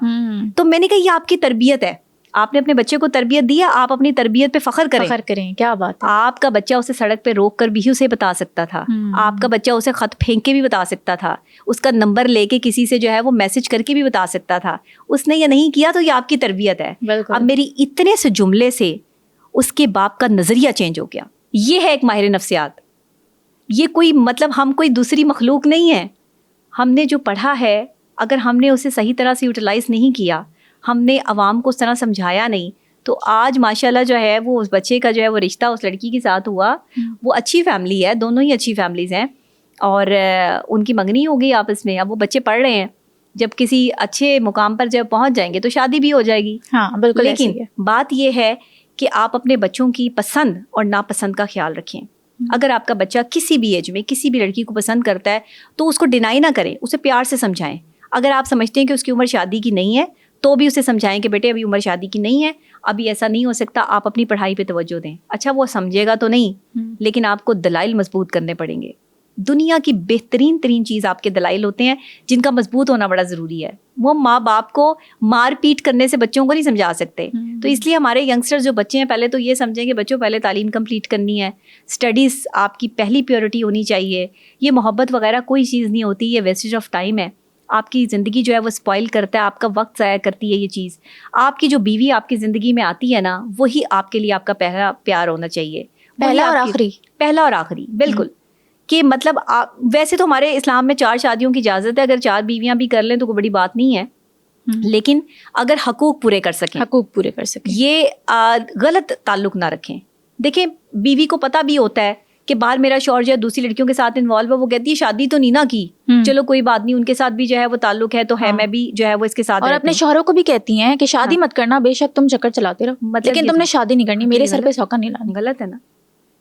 تو میں نے کہا یہ آپ کی تربیت ہے, آپ نے اپنے بچے کو تربیت دی ہے, آپ اپنی تربیت پہ فخر کریں. کیا بات ہے. آپ کا بچہ اسے سڑک پہ روک کر بھی اسے بتا سکتا تھا, آپ کا بچہ اسے خط پھینک کے بھی بتا سکتا تھا, اس کا نمبر لے کے کسی سے جو ہے وہ میسج کر کے بھی بتا سکتا تھا. اس نے یہ نہیں کیا, تو یہ آپ کی تربیت ہے. اب میری اتنے سے جملے سے اس کے باپ کا نظریہ چینج ہو گیا. یہ ہے ایک ماہر نفسیات. یہ کوئی مطلب ہم کوئی دوسری مخلوق نہیں ہے. ہم نے جو پڑھا ہے, اگر ہم نے اسے صحیح طرح سے یوٹیلائز نہیں کیا, ہم نے عوام کو اس طرح سمجھایا نہیں, تو آج ماشاءاللہ جو ہے وہ اس بچے کا جو ہے وہ رشتہ اس لڑکی کے ساتھ ہوا. وہ اچھی فیملی ہے, دونوں ہی اچھی فیملیز ہیں, اور ان کی منگنی ہو گئی آپس میں. اب وہ بچے پڑھ رہے ہیں, جب کسی اچھے مقام پر جب پہنچ جائیں گے تو شادی بھی ہو جائے گی. ہاں بالکل. لیکن بات یہ ہے کہ آپ اپنے بچوں کی پسند اور ناپسند کا خیال رکھیں. اگر آپ کا بچہ کسی بھی ایج میں کسی بھی لڑکی کو پسند کرتا ہے تو اس کو ڈینائی نہ کریں, اسے پیار سے سمجھائیں. اگر آپ سمجھتے ہیں کہ اس کی عمر شادی کی نہیں ہے تو بھی اسے سمجھائیں کہ بیٹے ابھی عمر شادی کی نہیں ہے, ابھی ایسا نہیں ہو سکتا, آپ اپنی پڑھائی پہ توجہ دیں. اچھا وہ سمجھے گا تو نہیں, لیکن آپ کو دلائل مضبوط کرنے پڑیں گے. دنیا کی بہترین ترین چیز آپ کے دلائل ہوتے ہیں جن کا مضبوط ہونا بڑا ضروری ہے. وہ ماں باپ کو مار پیٹ کرنے سے بچوں کو نہیں سمجھا سکتے. تو اس لیے ہمارے ینگسٹر جو بچے ہیں پہلے تو یہ سمجھیں کہ بچوں پہلے تعلیم کمپلیٹ کرنی ہے, اسٹڈیز آپ کی پہلی پیورٹی ہونی چاہیے. یہ محبت وغیرہ کوئی چیز نہیں ہوتی, یہ ویسٹیج آف ٹائم ہے. آپ کی زندگی جو ہے وہ اسپوائل کرتا ہے, آپ کا وقت ضائع کرتی ہے یہ چیز. آپ کی جو بیوی آپ کی زندگی میں آتی ہے نا, وہی آپ کے لیے آپ کا پہلا پیار ہونا چاہیے, پہلا اور آخری. بالکل. کہ مطلب ویسے تو ہمارے اسلام میں 4 شادیوں کی اجازت ہے, اگر 4 بیویاں بھی کر لیں تو کوئی بڑی بات نہیں ہے, لیکن اگر حقوق پورے کر سکیں, یہ غلط تعلق نہ رکھیں. دیکھیں بیوی کو پتہ بھی ہوتا ہے کہ باہر میرا شوہر جو ہے دوسری لڑکیوں کے ساتھ انوالو ہے, وہ کہتی ہے شادی تو نہیں نہ کی, چلو کوئی بات نہیں, ان کے ساتھ بھی جو ہے وہ تعلق ہے تو ہے, میں بھی جو ہے وہ اس کے ساتھ. اور اپنے شوہروں کو بھی کہتی ہیں کہ شادی مت کرنا, بے شک تم چکر چلاتے رہو, لیکن تم نے شادی نہیں کرنی, میرے سر پہ سوکا نہیں لانا. غلط ہے نا.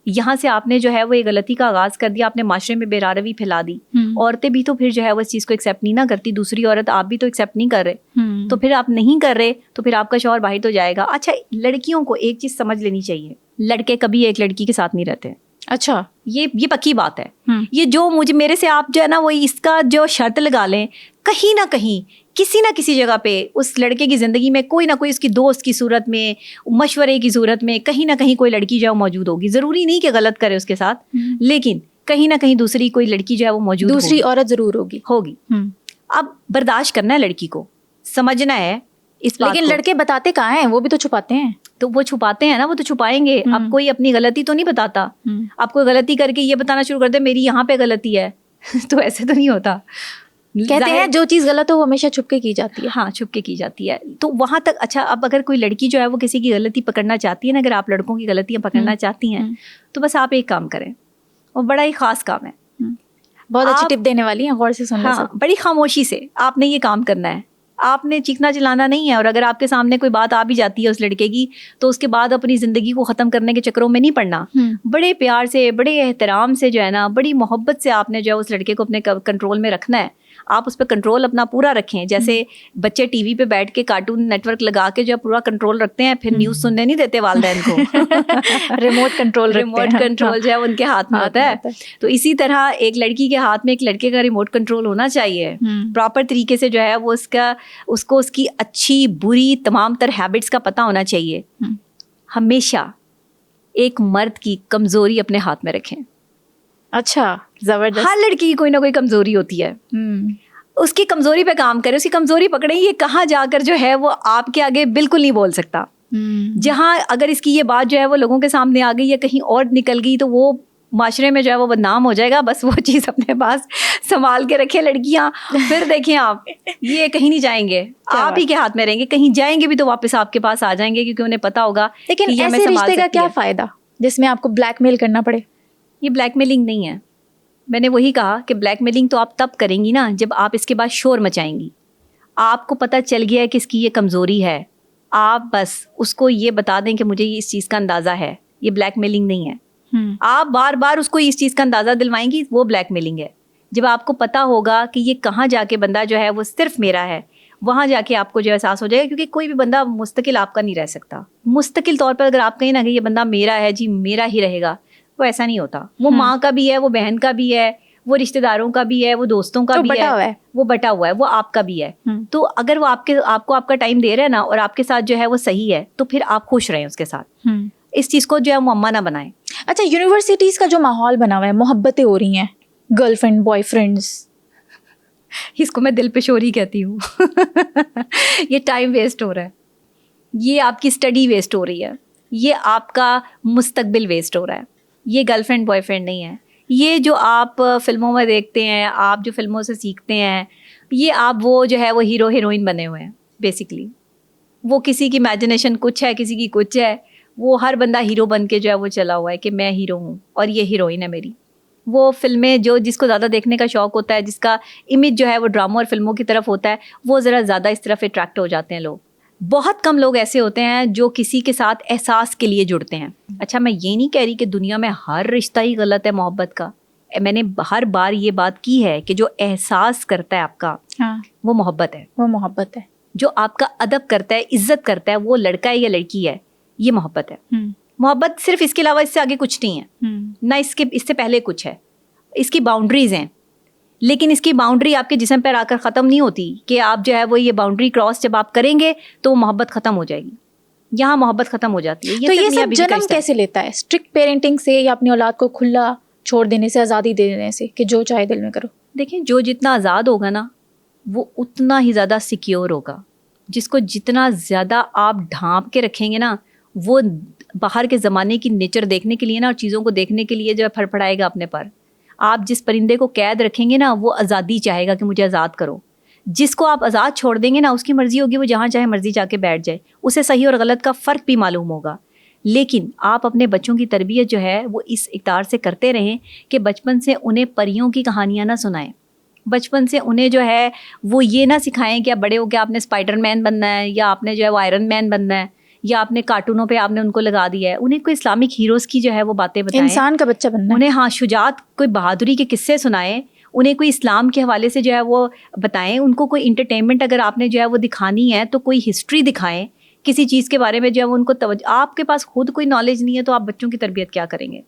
یہاں سے آپ نے جو ہے وہ یہ غلطی کا آغاز کر دیا, آپ نے معاشرے میں بے روی پھیلا دی. عورتیں بھی تو پھر جو ہے وہ اس چیز کو ایکسیپٹ نہیں نہ کرتی, دوسری عورت آپ بھی تو ایکسیپٹ نہیں کر رہے, تو پھر آپ نہیں کر رہے تو پھر آپ کا شوہر باہر تو جائے گا. اچھا لڑکیوں کو ایک چیز سمجھ لینی چاہیے, لڑکے کبھی ایک لڑکی کے ساتھ نہیں رہتے. اچھا یہ پکی بات ہے. یہ جو میرے سے آپ جو ہے نا وہ اس کا جو شرط لگا لیں, کہیں نہ کہیں کسی نہ کسی جگہ پہ اس لڑکے کی زندگی میں کوئی نہ کوئی اس کی دوست کی صورت میں, مشورے کی صورت میں کہیں نہ کہیں کوئی لڑکی جو ہے موجود ہوگی. ضروری نہیں کہ غلط کرے اس کے ساتھ, لیکن کہیں نہ کہیں دوسری کوئی لڑکی جو ہے وہ موجود, دوسری عورت ضرور ہوگی. اب برداشت کرنا ہے لڑکی کو, سمجھنا ہے اس بات. لیکن لڑکے بتاتے کہاں ہیں, وہ بھی تو چھپاتے ہیں. تو وہ چھپاتے ہیں نا, وہ تو چھپائیں گے. اب کوئی اپنی غلطی تو نہیں بتاتا. آپ کوئی غلطی کر کے یہ بتانا شروع کر دے میری یہاں پہ غلطی ہے تو ایسے تو نہیں ہوتا. کہتے ہیں جو چیز غلط ہو وہ ہمیشہ چھپ کے کی جاتی ہے. ہاں چھپ کے کی جاتی ہے. تو وہاں تک اچھا, اب اگر کوئی لڑکی جو ہے وہ کسی کی غلطی پکڑنا چاہتی ہے نا, اگر آپ لڑکوں کی غلطیاں پکڑنا چاہتی ہیں تو بس آپ ایک کام کریں, وہ بڑا ہی خاص کام ہے. بہت اچھی ٹپ دینے والی ہیں, غور سے سننا. ہاں بڑی خاموشی سے آپ نے یہ کام کرنا ہے. آپ نے چیخنا چلانا نہیں ہے, اور اگر آپ کے سامنے کوئی بات آ بھی جاتی ہے اس لڑکے کی تو اس کے بعد اپنی زندگی کو ختم کرنے کے چکروں میں نہیں پڑنا. بڑے پیار سے, بڑے احترام سے جو ہے نا, بڑی محبت سے آپ نے جو ہے اس لڑکے کو اپنے کنٹرول میں رکھنا ہے. آپ اس پہ کنٹرول اپنا پورا رکھیں. جیسے بچے ٹی وی پہ بیٹھ کے کارٹون نیٹ ورک لگا کے جو پورا کنٹرول رکھتے ہیں, پھر نیوز سننے نہیں دیتے والدین کو. ریموٹ کنٹرول جو ہے ان کے ہاتھ میں ہوتا ہے. تو اسی طرح ایک لڑکی کے ہاتھ میں ایک لڑکے کا ریموٹ کنٹرول ہونا چاہیے. پراپر طریقے سے جو ہے وہ اس کو اس کی اچھی بری تمام تر ہیبٹس کا پتہ ہونا چاہیے. ہمیشہ ایک مرد کی کمزوری اپنے ہاتھ میں رکھیں. اچھا زبردست. ہر لڑکی کی کوئی نہ کوئی کمزوری ہوتی ہے, اس کی کمزوری پہ کام کریں, اس کی کمزوری پکڑیں. یہ کہاں جا کر جو ہے وہ آپ کے آگے بالکل نہیں بول سکتا. جہاں اگر اس کی یہ بات جو ہے وہ لوگوں کے سامنے آ گئی یا کہیں اور نکل گئی تو وہ معاشرے میں جو ہے وہ بدنام ہو جائے گا. بس وہ چیز اپنے پاس سنبھال کے رکھیں لڑکیاں, پھر دیکھیں آپ یہ کہیں نہیں جائیں گے, آپ ہی کے ہاتھ میں رہیں گے. کہیں جائیں گے بھی تو واپس آپ کے پاس آ جائیں گے, کیونکہ انہیں پتا ہوگا. لیکن ایسے رشتے کا کیا فائدہ جس میں آپ کو بلیک میل کرنا پڑے؟ یہ بلیک میلنگ نہیں ہے. میں نے وہی کہا کہ بلیک میلنگ تو آپ تب کریں گی نا جب آپ اس کے بعد شور مچائیں گی. آپ کو پتہ چل گیا ہے کہ اس کی یہ کمزوری ہے, آپ بس اس کو یہ بتا دیں کہ مجھے یہ اس چیز کا اندازہ ہے. یہ بلیک میلنگ نہیں ہے. آپ بار بار اس کو اس چیز کا اندازہ دلوائیں گی, وہ بلیک میلنگ ہے. جب آپ کو پتا ہوگا کہ یہ کہاں جا کے بندہ جو ہے وہ صرف میرا ہے, وہاں جا کے آپ کو جو احساس ہو جائے گا. کیونکہ کوئی بھی بندہ مستقل آپ کا نہیں رہ سکتا. مستقل طور پر اگر آپ کہیں نہ کہ یہ بندہ میرا ہے, جی میرا ہی رہے گا, وہ ایسا نہیں ہوتا. وہ ماں کا بھی ہے, وہ بہن کا بھی ہے, وہ رشتہ داروں کا بھی ہے, وہ دوستوں کا بھی ہے, وہ بٹا ہوا ہے, وہ آپ کا بھی ہے. تو اگر وہ آپ کو آپ کا ٹائم دے رہا ہے نا, اور آپ کے ساتھ جو ہے وہ صحیح ہے, تو پھر آپ خوش رہیں اس کے ساتھ. اس چیز کو جو ہے معمہ نہ بنائیں. اچھا یونیورسٹیز کا جو ماحول بنا ہوا ہے, محبتیں ہو رہی ہیں, گرل فرینڈ بوائے فرینڈس, اس کو میں دل پہ شوری کہتی ہوں. یہ ٹائم ویسٹ ہو رہا ہے, یہ آپ کی اسٹڈی ویسٹ ہو رہی ہے, یہ آپ کا مستقبل ویسٹ ہو رہا ہے. یہ گرل فرینڈ بوائے فرینڈ نہیں ہے. یہ جو آپ فلموں میں دیکھتے ہیں, آپ جو فلموں سے سیکھتے ہیں, یہ آپ وہ جو ہے وہ ہیرو ہیروئن بنے ہوئے ہیں بیسکلی. وہ کسی کی امیجنیشن کچھ ہے, کسی کی کچھ ہے. وہ ہر بندہ ہیرو بن کے جو ہے وہ چلا ہوا ہے کہ میں ہیرو ہوں اور یہ ہیروئن ہے میری. وہ فلمیں جس کو زیادہ دیکھنے کا شوق ہوتا ہے, جس کا امیج جو ہے وہ ڈراموں اور فلموں کی طرف ہوتا ہے, وہ ذرا زیادہ اس طرف اٹریکٹ ہو جاتے ہیں لوگ. بہت کم لوگ ایسے ہوتے ہیں جو کسی کے ساتھ احساس کے لیے جڑتے ہیں. اچھا, میں یہ نہیں کہہ رہی کہ دنیا میں ہر رشتہ ہی غلط ہے محبت کا. میں نے ہر بار یہ بات کی ہے کہ جو احساس کرتا ہے آپ کا, وہ محبت ہے. وہ محبت ہے. جو آپ کا ادب کرتا ہے, عزت کرتا ہے, وہ لڑکا ہے یا لڑکی ہے, یہ محبت ہے. محبت صرف اس کے علاوہ اس سے آگے کچھ نہیں ہے, نہ اس سے پہلے کچھ ہے. اس کی باؤنڈریز ہیں, لیکن اس کی باؤنڈری آپ کے جسم پر آ کر ختم نہیں ہوتی کہ آپ جو ہے وہ یہ باؤنڈری کراس جب آپ کریں گے تو وہ محبت ختم ہو جائے گی. یہاں محبت ختم ہو جاتی ہے. تو یہ سب جنم کیسے لیتا ہے؟ اسٹرکٹ پیرنٹنگ سے یا اپنی اولاد کو کھلا چھوڑ دینے سے, آزادی دے دینے سے کہ جو چاہے دل میں کرو؟ دیکھیں, جو جتنا آزاد ہوگا نا وہ اتنا ہی زیادہ سیکیور ہوگا. جس کو جتنا زیادہ آپ ڈھانپ کے رکھیں گے نا, وہ باہر کے زمانے کی نیچر دیکھنے کے لیے نا, اور چیزوں کو دیکھنے کے لیے جو ہے پھڑپڑائے گا اپنے پر. آپ جس پرندے کو قید رکھیں گے نا, وہ آزادی چاہے گا کہ مجھے آزاد کرو. جس کو آپ آزاد چھوڑ دیں گے نا, اس کی مرضی ہوگی, وہ جہاں چاہے مرضی جا کے بیٹھ جائے. اسے صحیح اور غلط کا فرق بھی معلوم ہوگا. لیکن آپ اپنے بچوں کی تربیت جو ہے وہ اس اقدار سے کرتے رہیں کہ بچپن سے انہیں پریوں کی کہانیاں نہ سنائیں. بچپن سے انہیں جو ہے وہ یہ نہ سکھائیں کہ اب بڑے ہو کے آپ نے اسپائڈر مین بننا ہے, یا آپ نے جو ہے وہ آئرن مین بننا ہے, یا آپ نے کارٹونوں پہ آپ نے ان کو لگا دیا ہے. انہیں کوئی اسلامک ہیروز کی جو ہے وہ باتیں بتائیں, انسان کا بچہ بننا ہے. انہیں ہاں شجاعت, کوئی بہادری کے قصے سنائیں. انہیں کوئی اسلام کے حوالے سے جو ہے وہ بتائیں. ان کو کوئی انٹرٹینمنٹ اگر آپ نے جو ہے وہ دکھانی ہے تو کوئی ہسٹری دکھائیں کسی چیز کے بارے میں جو ہے وہ ان کو توجہ. آپ کے پاس خود کوئی نالج نہیں ہے تو آپ بچوں کی تربیت کیا کریں گے؟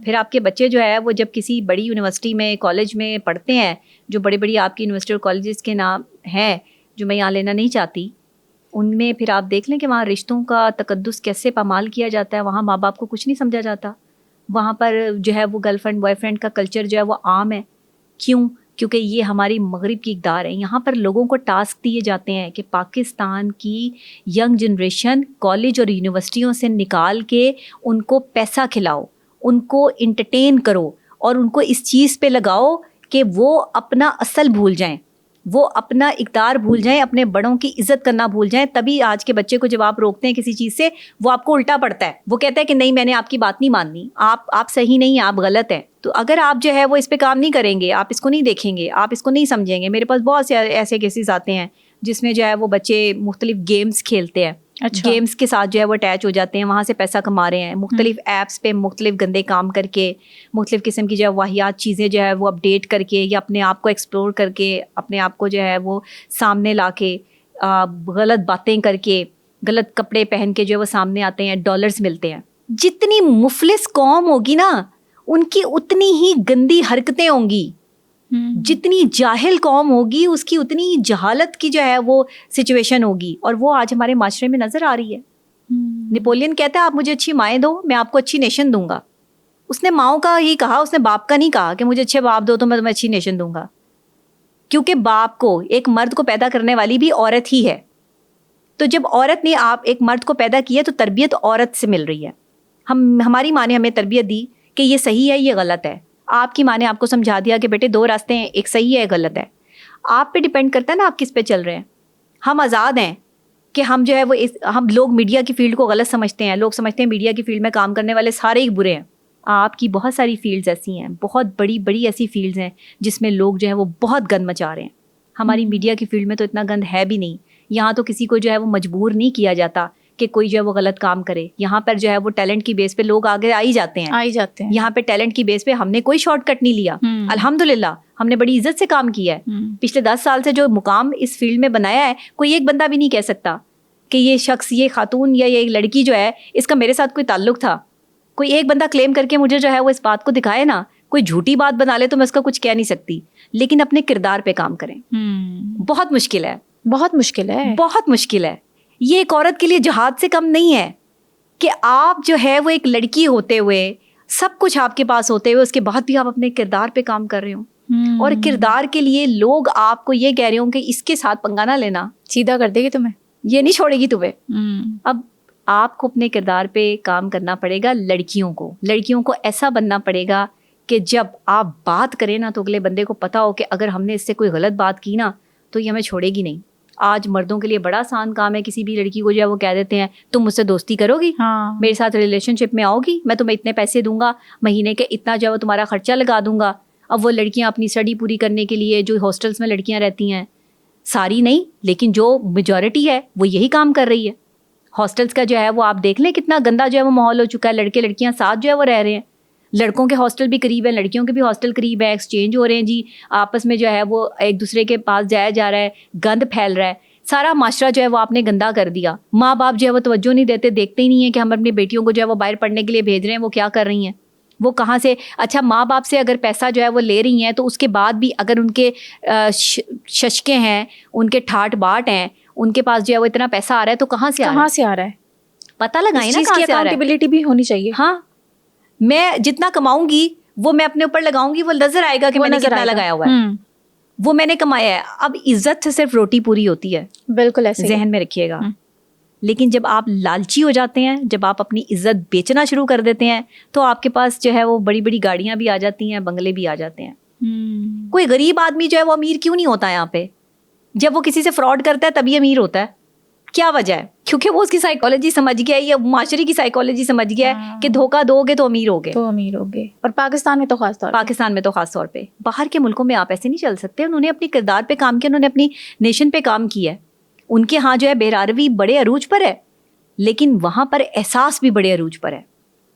پھر آپ کے بچے جو ہے وہ جب کسی بڑی یونیورسٹی میں, کالج میں پڑھتے ہیں, جو بڑی بڑی آپ کی یونیورسٹی اور کالجز کے نام ہیں جو میں یہاں لینا نہیں چاہتی, ان میں پھر آپ دیکھ لیں کہ وہاں رشتوں کا تقدس کیسے پامال کیا جاتا ہے. وہاں ماں باپ کو کچھ نہیں سمجھا جاتا. وہاں پر جو ہے وہ گرل فرینڈ بوائے فرینڈ کا کلچر جو ہے وہ عام ہے. کیوں؟ کیونکہ یہ ہماری مغرب کی اقدار ہے. یہاں پر لوگوں کو ٹاسک دیے جاتے ہیں کہ پاکستان کی ینگ جنریشن کالج اور یونیورسٹیوں سے نکال کے ان کو پیسہ کھلاؤ, ان کو انٹرٹین کرو, اور ان کو اس چیز پہ لگاؤ کہ وہ اپنا اصل بھول جائیں, وہ اپنا اقدار بھول جائیں, اپنے بڑوں کی عزت کرنا بھول جائیں. تبھی آج کے بچے کو جب آپ روکتے ہیں کسی چیز سے, وہ آپ کو الٹا پڑتا ہے. وہ کہتا ہے کہ نہیں, میں نے آپ کی بات نہیں ماننی, آپ صحیح نہیں ہیں, آپ غلط ہیں. تو اگر آپ جو ہے وہ اس پہ کام نہیں کریں گے, آپ اس کو نہیں دیکھیں گے, آپ اس کو نہیں سمجھیں گے. میرے پاس بہت سے ایسے کیسز آتے ہیں جس میں جو ہے وہ بچے مختلف گیمز کھیلتے ہیں, گیمز کے ساتھ جو ہے وہ اٹیچ ہو جاتے ہیں, وہاں سے پیسہ کما رہے ہیں, مختلف ایپس پہ مختلف گندے کام کر کے, مختلف قسم کی جو ہے واہیات چیزیں جو ہے وہ اپڈیٹ کر کے, یا اپنے آپ کو ایکسپلور کر کے, اپنے آپ کو جو ہے وہ سامنے لا کے, غلط باتیں کر کے, غلط کپڑے پہن کے جو ہے وہ سامنے آتے ہیں, ڈالرز ملتے ہیں. جتنی مفلس قوم ہوگی نا, ان کی اتنی ہی گندی حرکتیں ہوں گی. جتنی جاہل قوم ہوگی اس کی اتنی جہالت کی جو ہے وہ سچویشن ہوگی, اور وہ آج ہمارے معاشرے میں نظر آ رہی ہے. نیپولین کہتا ہے آپ مجھے اچھی مائیں دو, میں آپ کو اچھی نیشن دوں گا. اس نے ماؤں کا ہی کہا, اس نے باپ کا نہیں کہا کہ مجھے اچھے باپ دو تو میں تمہیں اچھی نیشن دوں گا. کیونکہ باپ کو, ایک مرد کو پیدا کرنے والی بھی عورت ہی ہے. تو جب عورت نے آپ ایک مرد کو پیدا کیا تو تربیت عورت سے مل رہی ہے. ہماری ماں نے ہمیں تربیت دی کہ یہ صحیح ہے, یہ غلط ہے. آپ کی ماں نے آپ کو سمجھا دیا کہ بیٹے دو راستے ہیں, ایک صحیح ہے ایک غلط ہے. آپ پہ ڈیپینڈ کرتا ہے نا آپ کس پہ چل رہے ہیں. ہم آزاد ہیں کہ ہم جو ہے وہ ہم لوگ میڈیا کی فیلڈ کو غلط سمجھتے ہیں. لوگ سمجھتے ہیں میڈیا کی فیلڈ میں کام کرنے والے سارے ہی برے ہیں. آپ کی بہت ساری فیلڈز ایسی ہیں, بہت بڑی بڑی ایسی فیلڈز ہیں جس میں لوگ جو ہے وہ بہت گند مچا رہے ہیں. ہماری میڈیا کی فیلڈ میں تو اتنا گند ہے بھی نہیں. یہاں تو کسی کو جو ہے وہ مجبور نہیں کیا جاتا کہ کوئی جو ہے وہ غلط کام کرے. یہاں پر جو ہے وہ ٹیلنٹ کی بیس پہ لوگ آگے آ ہی جاتے ہیں. یہاں پہ ٹیلنٹ کی بیس پہ ہم نے کوئی شارٹ کٹ نہیں لیا. الحمدللہ ہم نے بڑی عزت سے کام کیا ہے. پچھلے 10 سال سے جو مقام اس فیلڈ میں بنایا ہے, کوئی ایک بندہ بھی نہیں کہہ سکتا کہ یہ شخص, یہ خاتون یا یہ لڑکی جو ہے اس کا میرے ساتھ کوئی تعلق تھا. کوئی ایک بندہ کلیم کر کے مجھے جو ہے وہ اس بات کو دکھائے نا, کوئی جھوٹی بات بنا لے تو میں اس کا کچھ کہہ نہیں سکتی. لیکن اپنے کردار پہ کام کریں. بہت مشکل ہے, بہت مشکل ہے, بہت مشکل ہے. یہ ایک عورت کے لیے جہاد سے کم نہیں ہے کہ آپ جو ہے وہ ایک لڑکی ہوتے ہوئے, سب کچھ آپ کے پاس ہوتے ہوئے, اس کے بعد بھی آپ اپنے کردار پہ کام کر رہے ہوں. اور کردار کے لیے لوگ آپ کو یہ کہہ رہے ہوں کہ اس کے ساتھ پنگا نہ لینا, سیدھا کر دے گی تمہیں, یہ نہیں چھوڑے گی تمہیں. اب آپ کو اپنے کردار پہ کام کرنا پڑے گا. لڑکیوں کو ایسا بننا پڑے گا کہ جب آپ بات کریں نا تو اگلے بندے کو پتا ہو کہ اگر ہم نے اس سے کوئی غلط بات کی نا تو یہ ہمیں چھوڑے گی نہیں. آج مردوں کے لیے بڑا آسان کام ہے, کسی بھی لڑکی کو جو ہے وہ کہہ دیتے ہیں تم مجھ سے دوستی کرو گی, میرے ساتھ ریلیشن شپ میں آؤ گی, میں تمہیں اتنے پیسے دوں گا, مہینے کے اتنا جو ہے وہ تمہارا خرچہ لگا دوں گا. اب وہ لڑکیاں اپنی اسٹڈی پوری کرنے کے لیے جو ہاسٹلس میں لڑکیاں رہتی ہیں, ساری نہیں لیکن جو میجورٹی ہے وہ یہی کام کر رہی ہے. ہاسٹلس کا جو ہے وہ آپ دیکھ لیں کتنا گندا جو ہے وہ ماحول ہو چکا ہے, لڑکے لڑکیاں ساتھ جو ہے وہ رہ رہے ہیں, لڑکوں کے ہاسٹل بھی قریب ہیں, لڑکیوں کے بھی ہاسٹل قریب ہے, ایکسچینج ہو رہے ہیں جی, آپس میں جو ہے وہ ایک دوسرے کے پاس جایا جا رہا ہے, گند پھیل رہا ہے, سارا معاشرہ جو ہے وہ آپ نے گندا کر دیا. ماں باپ جو ہے وہ توجہ نہیں دیتے, دیکھتے ہی نہیں ہیں کہ ہم اپنی بیٹیوں کو جو ہے وہ باہر پڑھنے کے لیے بھیج رہے ہیں, وہ کیا کر رہی ہیں, وہ کہاں سے. اچھا ماں باپ سے اگر پیسہ جو ہے وہ لے رہی ہیں تو اس کے بعد بھی اگر ان کے ششکے ہیں, ان کے ٹھاٹ باٹ ہیں, ان کے پاس جو ہے وہ اتنا پیسہ آ رہا ہے تو کہاں سے آ رہا ہے, پتہ لگائیں نا کہاں سے آ رہا ہے. اکاؤنٹیبلٹی بھی ہونی چاہیے. ہاں, میں جتنا کماؤں گی وہ میں اپنے اوپر لگاؤں گی, وہ نظر آئے گا کہ میں نے کتنا لگایا ہوا ہے, وہ میں نے کمایا ہے. اب عزت سے صرف روٹی پوری ہوتی ہے, بالکل ایسے ذہن میں رکھیے گا. لیکن جب آپ لالچی ہو جاتے ہیں, جب آپ اپنی عزت بیچنا شروع کر دیتے ہیں تو آپ کے پاس جو ہے وہ بڑی بڑی گاڑیاں بھی آ جاتی ہیں, بنگلے بھی آ جاتے ہیں. کوئی غریب آدمی جو ہے وہ امیر کیوں نہیں ہوتا یہاں پہ؟ جب وہ کسی سے فراڈ کرتا ہے تبھی امیر ہوتا ہے. کیا وجہ ہے؟ کیونکہ وہ اس کی سائیکالوجی سمجھ گیا ہے, یا معاشرے کی سائیکالوجی سمجھ گیا ہے کہ دھوکہ دو گے تو امیر ہوگے. اور پاکستان میں تو خاص طور پہ باہر کے ملکوں میں آپ ایسے نہیں چل سکتے. انہوں نے اپنی کردار پہ کام کیا, انہوں نے اپنی نیشن پہ کام کیا ہے. ان کے ہاں جو ہے بہراروی بڑے عروج پر ہے, لیکن وہاں پر احساس بھی بڑے عروج پر ہے.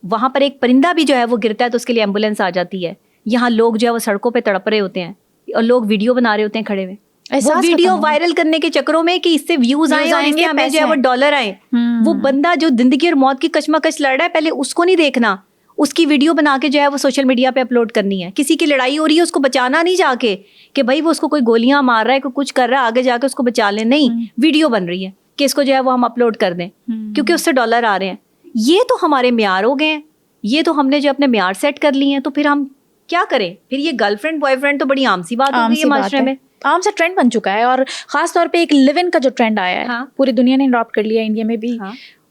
وہاں پر ایک پرندہ بھی جو ہے وہ گرتا ہے تو اس کے لیے ایمبولینس آ جاتی ہے. یہاں لوگ جو ہے وہ سڑکوں پہ تڑپ رہے ہوتے ہیں اور لوگ ویڈیو بنا رہے ہوتے ہیں کھڑے ہوئے, وہ ویڈیو وائرل کرنے کے چکروں میں کہ اس سے ویوز آئیں اور اس سے ہمیں جو ہے وہ ڈالر آئیں. وہ بندہ جو زندگی اور موت کی کشمکش لڑ رہا ہے, پہلے اس کو نہیں دیکھنا, اس کی ویڈیو بنا کے جو ہے وہ سوشل میڈیا پہ اپلوڈ کرنی ہے. کسی کی لڑائی ہو رہی ہے اس کو بچانا نہیں جا کے کہ بھائی وہ اس کو کوئی گولیاں مار رہا ہے, کوئی کچھ کر رہا ہے, آگے جا کے اس کو بچا لیں. نہیں, ویڈیو بن رہی ہے کہ اس کو جو ہے وہ ہم اپلوڈ کر دیں کیونکہ اس سے ڈالر آ رہے ہیں. یہ تو ہمارے معیار ہو گئے ہیں, یہ تو ہم نے جو اپنے معیار سیٹ کر لیے ہیں, تو پھر ہم کیا کریں؟ پھر یہ گرل فرینڈ بوائے فرینڈ تو بڑی عام سی بات ہو گئی ہے معاشرے میں, عام سا ٹرینڈ بن چکا ہے. اور خاص طور پہ ایک لیو ان کا جو ٹرینڈ آیا ہے پوری دنیا نے اڈاپٹ کر لیا, انڈیا میں بھی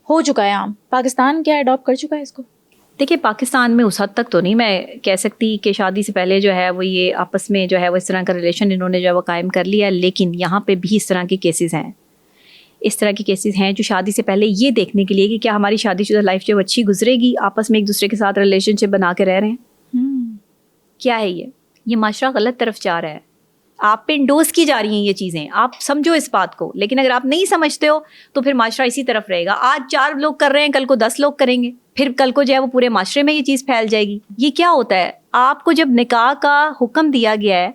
ہو چکا ہے عام. پاکستان کیا اڈاپٹ کر چکا ہے اس کو؟ دیکھیے پاکستان میں اس حد تک تو نہیں میں کہہ سکتی کہ شادی سے پہلے جو ہے وہ یہ آپس میں جو ہے وہ اس طرح کا ریلیشن انہوں نے جو ہے وہ قائم کر لیا, لیکن یہاں پہ بھی اس طرح کے کیسز ہیں. اس طرح کے کیسز ہیں جو شادی سے پہلے یہ دیکھنے کے لیے کہ کیا ہماری شادی شدہ لائف جو اچھی گزرے گی, آپس میں ایک دوسرے کے ساتھ ریلیشن شپ بنا کے رہ رہے ہیں. کیا ہے یہ معاشرہ غلط طرف جا رہا ہے. آپ پہ انڈوز کی جا رہی ہیں یہ چیزیں, آپ سمجھو اس بات کو. لیکن اگر آپ نہیں سمجھتے ہو تو پھر معاشرہ اسی طرف رہے گا. آج 4 لوگ کر رہے ہیں, کل کو 10 لوگ کریں گے, پھر کل کو جو ہے وہ پورے معاشرے میں یہ چیز پھیل جائے گی. یہ کیا ہوتا ہے, آپ کو جب نکاح کا حکم دیا گیا ہے,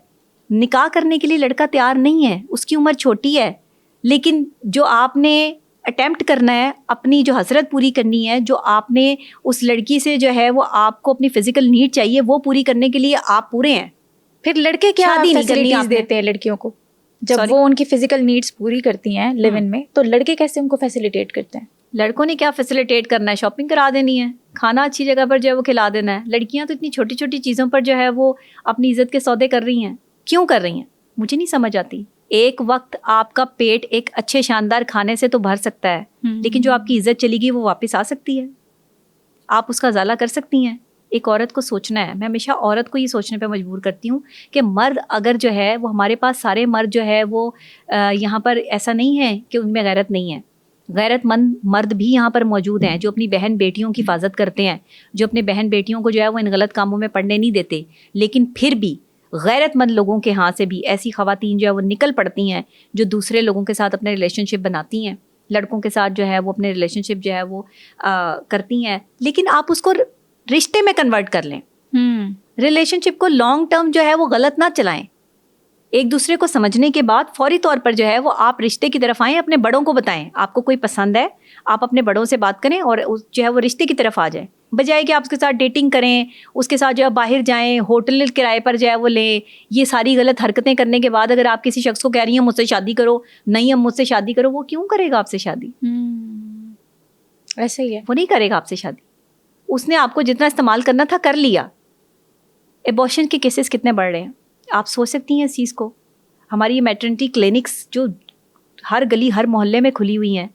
نکاح کرنے کے لیے لڑکا تیار نہیں ہے, اس کی عمر چھوٹی ہے, لیکن جو آپ نے اٹیمپٹ کرنا ہے, اپنی جو حسرت پوری کرنی ہے, جو آپ نے اس لڑکی سے جو ہے وہ آپ کو اپنی فزیکل نیڈ چاہیے وہ پوری کرنے کے لیے آپ پورے ہیں. پھر لڑکے کیا فیسلٹیز دیتے ہیں لڑکیوں کو جب وہ ان کی فزیکل نیڈس پوری کرتی ہیں لیو ان میں, تو لڑکے کیسے ان کو فیسیلیٹیٹ کرتے ہیں؟ لڑکوں نے کیا فیسیلیٹیٹ کرنا ہے, شاپنگ کرا دینی ہے, کھانا اچھی جگہ پر جو ہے وہ کھلا دینا ہے. لڑکیاں تو اتنی چھوٹی چھوٹی چیزوں پر جو ہے وہ اپنی عزت کے سودے کر رہی ہیں. کیوں کر رہی ہیں مجھے نہیں سمجھ آتی. ایک وقت آپ کا پیٹ ایک اچھے شاندار کھانے سے تو بھر سکتا ہے, لیکن جو آپ کی عزت چلی گئی وہ واپس آ سکتی ہے, آپ اس کا ازالہ کر سکتی ہیں. ایک عورت کو سوچنا ہے, میں ہمیشہ عورت کو یہ سوچنے پہ مجبور کرتی ہوں کہ مرد اگر جو ہے وہ ہمارے پاس سارے مرد جو ہے وہ یہاں پر ایسا نہیں ہے کہ ان میں غیرت نہیں ہے. غیرت مند مرد بھی یہاں پر موجود ہیں جو اپنی بہن بیٹیوں کی حفاظت کرتے ہیں, جو اپنے بہن بیٹیوں کو جو ہے وہ ان غلط کاموں میں پڑنے نہیں دیتے. لیکن پھر بھی غیرت مند لوگوں کے ہاں سے بھی ایسی خواتین جو ہے وہ نکل پڑتی ہیں جو دوسرے لوگوں کے ساتھ اپنے ریلیشن شپ بناتی ہیں, لڑکوں کے ساتھ جو ہے وہ اپنے ریلیشن شپ جو ہے وہ کرتی ہیں. لیکن آپ اس کو رشتے میں کنورٹ کر لیں, ریلیشن شپ کو لانگ ٹرم جو ہے وہ غلط نہ چلائیں. ایک دوسرے کو سمجھنے کے بعد فوری طور پر جو ہے وہ آپ رشتے کی طرف آئیں, اپنے بڑوں کو بتائیں آپ کو کوئی پسند ہے, آپ اپنے بڑوں سے بات کریں اور جو ہے وہ رشتے کی طرف آ جائیں, بجائے کہ آپ اس کے ساتھ ڈیٹنگ کریں, اس کے ساتھ جو ہے باہر جائیں, ہوٹل کرائے پر جو ہے وہ لیں. یہ ساری غلط حرکتیں کرنے کے بعد اگر آپ کسی شخص کو کہہ رہی ہیں مجھ سے شادی کرو, نہیں اب مجھ سے شادی کرو, وہ کیوں کرے گا آپ سے شادی؟ ایسے ہی ہے, وہ نہیں کرے گا آپ سے شادی. اس نے آپ کو جتنا استعمال کرنا تھا کر لیا. ایبارشن کے کیسز کتنے بڑھ رہے ہیں آپ سوچ سکتی ہیں اس چیز کو. ہماری یہ میٹرنٹی کلینکس جو ہر گلی ہر محلے میں کھلی ہوئی ہیں,